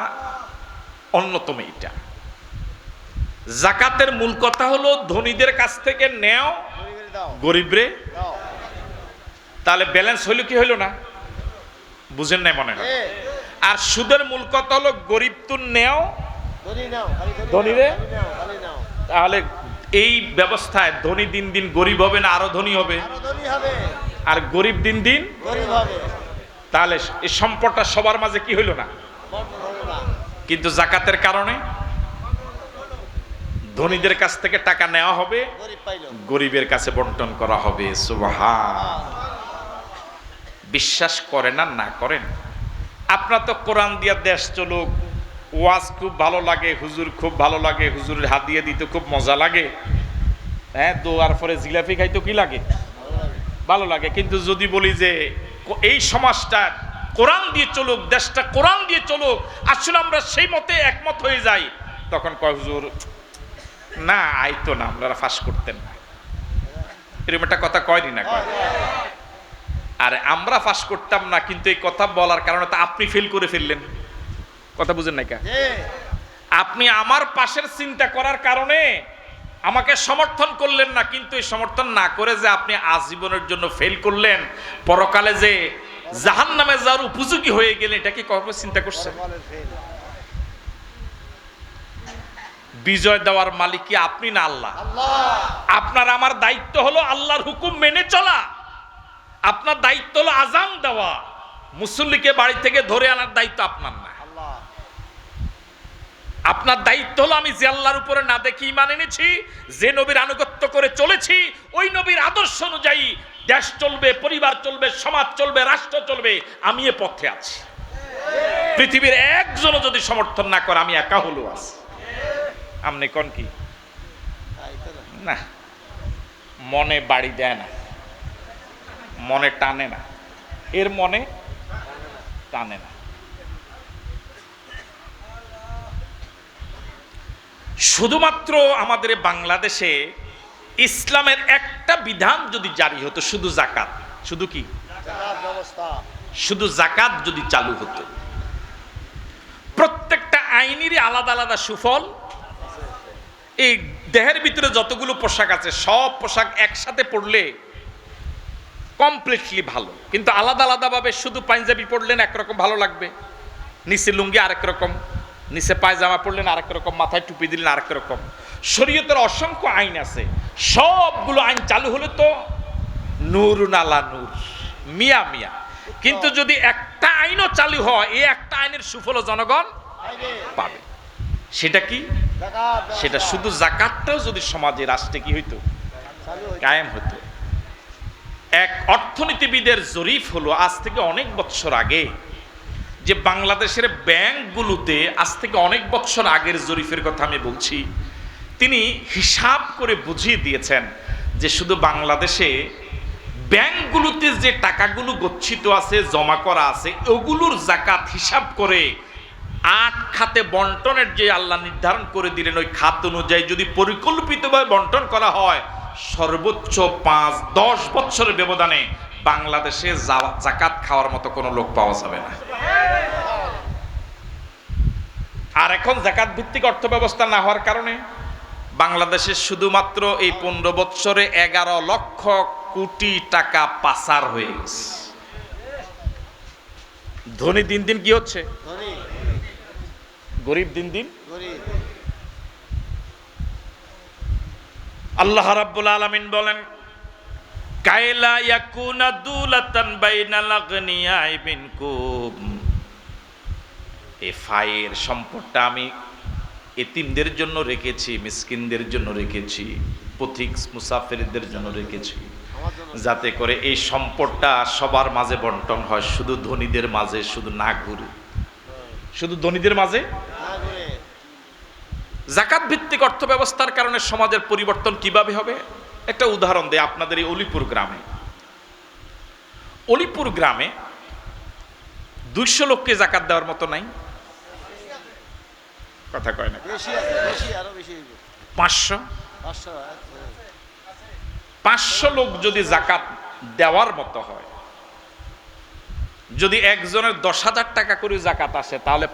অন্যতম এটা। যাকাতের মূল কথা হলো ধনীদের কাছ থেকে নেও, গরিবরে দাও। তাহলে ব্যালেন্স হইল কি হইল না? বুঝেন নাই মনে হয়। আর সুদের মূল কথা হলো গরিব তুন নেও, ধনীরে। তাহলে এই ব্যবস্থায় ধনী দিন দিন গরিব হবে না আরো ধনী হবে? আর গরিব দিন দিন গরিব হবে। তাহলে এই সম্পদটা সবার মাঝে কি হইল না? কিন্তু যাকাতের কারণে ধনীদের কাছ থেকে টাকা নেওয়া হবে, গরিবের কাছে বন্টন করা হবে। সুবহান। বিশ্বাস করেন আর না করেন, আপনার তো কোরআন দিয়া দেশ চলুক, ওয়াজ খুব ভালো লাগে, হুজুর খুব ভালো লাগে, হুজুরের হাত দিয়ে দিতে খুব মজা লাগে, হ্যাঁ, দোয়ার পরে জিলাপি খাইতো কি লাগে? ভালো লাগে। কিন্তু যদি বলি যে এই সমাজটা কোরআন দিয়ে চলুক, দেশটা কোরআন দিয়ে চলুক, আসলে আমরা সেই মতে একমত হয়ে যাই, তখন কয় হুজুর না আইতো না, আপনারা ফাঁস করতেন না, এরকম একটা কথা কয়নি না? কয়। আর আমরা ফাঁস করতাম না, কিন্তু এই কথা বলার কারণে তো আপনি ফেল করে ফেললেন। কথা বুঝেন নাই কা? আপনি আমার পাশের চিন্তা করার কারণে আমাকে সমর্থন করলেন না, কিন্তু এই সমর্থন না করে যে আপনি আজীবনের জন্য ফেল করলেন, পরকালে যে জাহান্নামে যাওয়ার উপযোগী হয়ে গেলেন, এটা কি কখনো চিন্তা করছেন? বিজয় দেওয়ার মালিক কি আপনি না আল্লাহ? আপনার আমার দায়িত্ব হলো আল্লাহর হুকুম মেনে চলা। আপনার দায়িত্ব হলো আজান দেওয়া, মুসল্লিকে বাড়ি থেকে ধরে আনার দায়িত্ব আপনার না। আপনার দায়িত্ব হলো আমি যে আল্লাহর উপরে না দেখি ঈমান এনেছি, যে নবীর আনুগত্য করে চলেছি, ওই নবীর আদর্শ অনুযায়ী দেশ চলবে, পরিবার চলবে, সমাজ চলবে, রাষ্ট্র চলবে, আমি এ পথে আছি। পৃথিবীর একজনও যদি সমর্থন না করে আমি একা হলো আছি। আপনি কোন কি না, মনে বাড়ি দেয় না, মনে টানে না, এর মনে টানে না। শুধুমাত্র আমাদের বাংলাদেশে ইসলামের একটা বিধান যদি জারি হতো, শুধু যাকাত, শুধু কি শুধু যাকাত যদি চালু হতো, প্রত্যেকটা আইনেরই আলাদা আলাদা সুফল। এই দেহের ভিতরে যতগুলো পোশাক আছে, সব পোশাক একসাথে পড়লে কমপ্লিটলি ভালো, কিন্তু আলাদা আলাদাভাবে শুধু পাঞ্জাবি পরলেন একরকম ভালো লাগবে, নিচে লুঙ্গি আরেক রকম, নিচে পায়জামা পরলেন আরেক রকম, মাথায় টুপি দিলেন আরেক রকম। শরীয়তের অসংখ্য আইন আছে, সবগুলো আইন চালু হলে তো নূর নালা নূর, মিয়া মিয়া। কিন্তু যদি একটা আইনও চালু হয়, এই একটা আইনের সুফল জনগণ পাবে। সেটা কি? সেটা শুধু যাকাতটাও যদি সমাজে রাষ্ট্রে কি হইতো, কায়েম হতো। এক অর্থনীতিবিদের জরিপ হলো আজ থেকে অনেক বছর আগে, যে বাংলাদেশের ব্যাংকগুলোতে আজ থেকে অনেক বছর আগের জরিপের কথা আমি বলছি। তিনি হিসাব করে বুঝিয়ে দিয়েছেন যে শুধু বাংলাদেশে ব্যাংকগুলোতে যে টাকাগুলো গচ্ছিত আছে, জমা করা আছে, ওগুলোর যাকাত হিসাব করে 8 খাতে বন্টনের যে আল্লাহ নির্ধারণ করে দিলেন, ওই খাত অনুযায়ী যদি পরিকল্পিতভাবে বন্টন করা হয়, সর্বোচ্চ 5-10 বছরের ব্যবধানে বাংলাদেশে যাকাত খাওয়ার মতো কোনো লোক পাওয়া যাবে না। আর এখন যাকাত ভিত্তিক অর্থ ব্যবস্থা না হওয়ার কারণে বাংলাদেশে শুধুমাত্র এই 15 বছরে 11 লক্ষ কোটি টাকা পাচার হয়ে গেছে। ধনী দিন দিন কি হচ্ছে, গরিব দিন দিন। আল্লাহ রাব্বুল আলামিন বলেন, কাইলা ইয়াকুনা দুলাতান বাইনাল আগনিয়াই মিনকুম, এই ফায়ের সম্পদটা আমি এতিমদের জন্য রেখেছি, মিসকিনদের জন্য রেখেছি, পথিক মুসাফিরদের জন্য রেখেছি, যাতে করে এই সম্পদটা সবার মাঝে বন্টন হয়, শুধু ধনীদের মাঝে শুধু না ঘুরে, শুধু ধনীদের মাঝে। যাকাত ভিত্তিক অর্থ ব্যবস্থার কারণে সমাজের পরিবর্তন কিভাবে হবে? একটা উদাহরণ দেয় আপনাদের এই অলিপুর গ্রামে। অলিপুর গ্রামে 200 লোককে যাকাত দেওয়ার মতো নাই, কথা কয় না, 500 লোক যদি যাকাত দেওয়ার মতো হয়, যদি একজনের 10,000 টাকা করে যাকাত আসে, তাহলে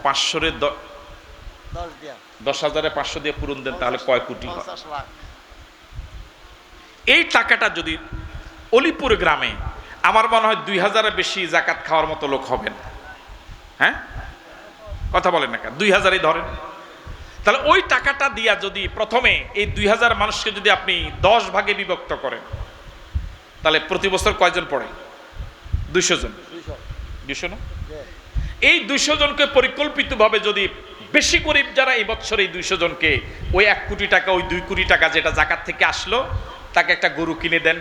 10,000-এ 500 দিয়ে পূরণ দেন, তাহলে কয় কোটি হয়? এই টাকাটা যদি অলিপুর গ্রামে, আমার মনে হয় 2000-এর বেশি যাকাত খাওয়ার মতো লোক হবেন। হ্যাঁ, কথা বলেন না, 2000-ই ধরেন। তাহলে ওই টাকাটা দিয়া যদি প্রথমে এই 2000 মানুষকে যদি আপনি 10 ভাগে বিভক্ত করেন, তাহলে প্রতি বছর কয়জন পড়ে? 200 জন। 200 না? এই 200 জনকে পরিকল্পিতভাবে যদি বেশি গরিব যারা এই বছর এই 200 জনকে ওই 1 কোটি টাকা, ওই 2 কোটি টাকা যেটা যাকাত থেকে আসলো, তাকে একটা গরু কিনে দেন,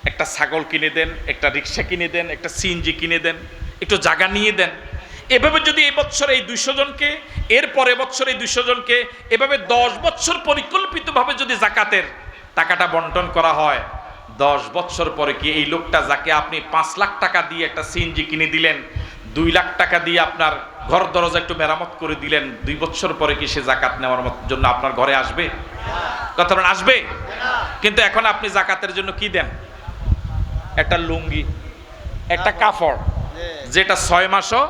একটা ছাগল কিনে দেন, একটা রিক্সা কিনে দেন, একটা সিএনজি কিনে দেন, একটু জায়গা নিয়ে দেন। এভাবে যদি এই বছর এই 200 জনকে, এর পরে বছর এই 200 জনকে, এভাবে 10 বছর পরিকল্পিতভাবে যদি যাকাতের টাকাটা বন্টন করা হয়, 10 বছর পরে কি এই লোকটা যাকে আপনি 5 লাখ টাকা দিয়ে একটা সিএনজি কিনে দিলেন, 2 লাখ টাকা দিয়ে আপনার ঘর দরজা একটু মেরামত করে দিলেন, 2 বছর পরে কি সে যাকাত নেওয়ার জন্য আপনার ঘরে আসবে? কথা বলেন, আসবে? কিন্তু এখন আপনি যাকাতের জন্য কি দেন? একটা লুঙ্গি, একটা কাপড়, যেটা 6 মাসও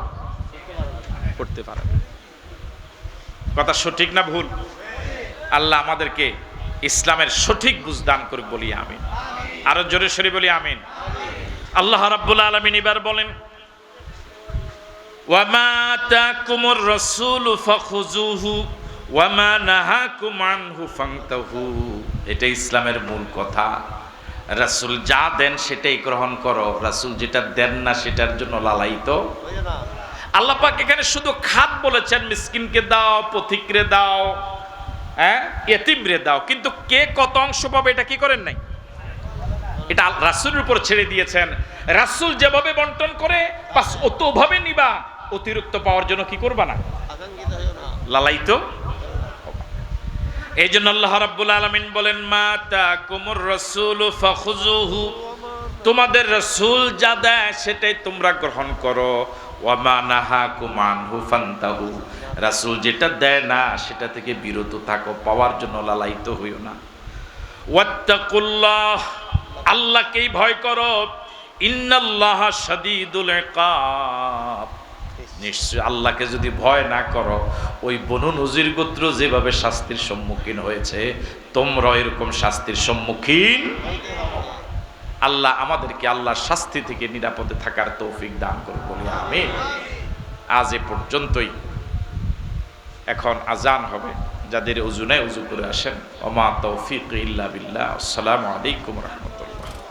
করতে পারে। কথা সঠিক না ভুল? আল্লাহ আমাদেরকে ইসলামের সঠিক বুঝ দান করুক, বলি আমিন। আরো জোরে সরে বলি আমিন। আল্লাহ রাব্বুল আলামিন এবার বলেন, ওয়ামা আতাকুমুর রাসূলু ফাখুযুহু ওয়ামা নাহাকুম আনহু ফান্তাহু। এটা ইসলামের মূল কথা। রাসূল যা দেন সেটাই গ্রহণ করো, রাসূল যেটা দেন না সেটার জন্য লালায়িত। আল্লাহ পাক এখানে শুধু খাত বলেছেন, মিসকিনকে দাও, পথিকরে দাও, হ্যাঁ, এতিমরে দাও, কিন্তু কে কত অংশ পাবে এটা কি করেন নাই, এটা রাসূলের উপর ছেড়ে দিয়েছেন। রাসূল যেভাবে বন্টন করে বাস অতভাবে নিবা, অতিরিক্ত পাওয়ার জন্য কি করবা না, লালায়িত। এই জন্য আল্লাহ রাব্বুল আলামিন বলেন, মা তাকুমুর রাসূলু ফাখুযুহু, তোমাদের রাসূল যা দেয় সেটাই তোমরা গ্রহণ করো, ওয়ামা নাহাকুম আনহু ফান্তাহু, রাসূল যেটা দেয় না সেটা থেকে বিরত থাকো, পাওয়ার জন্য লালায়িত হইও না। ওয়াত্তাকুল্লাহ, আল্লাহকেই ভয় করো, ইন্নাল্লাহা শাদীদুল ইকাব, নিশ্চয় আল্লাহকে যদি ভয় না করো, ওই বনু নজির গোত্র যেভাবে শাস্তির সম্মুখীন হয়েছে, তোমরা এরকম শাস্তির সম্মুখীন। আল্লাহ আমাদেরকে আল্লাহর শাস্তি থেকে নিরাপদে থাকার তৌফিক দান করুন বলি আমিন। আজ এ পর্যন্তই। এখন আজান হবে, যাদের উজু নাই উজু করে আসেন। ওমা তৌফিক ইল্লা বিল্লাহ। আসসালামু আলাইকুম ওয়া রাহমাতুল্লাহ।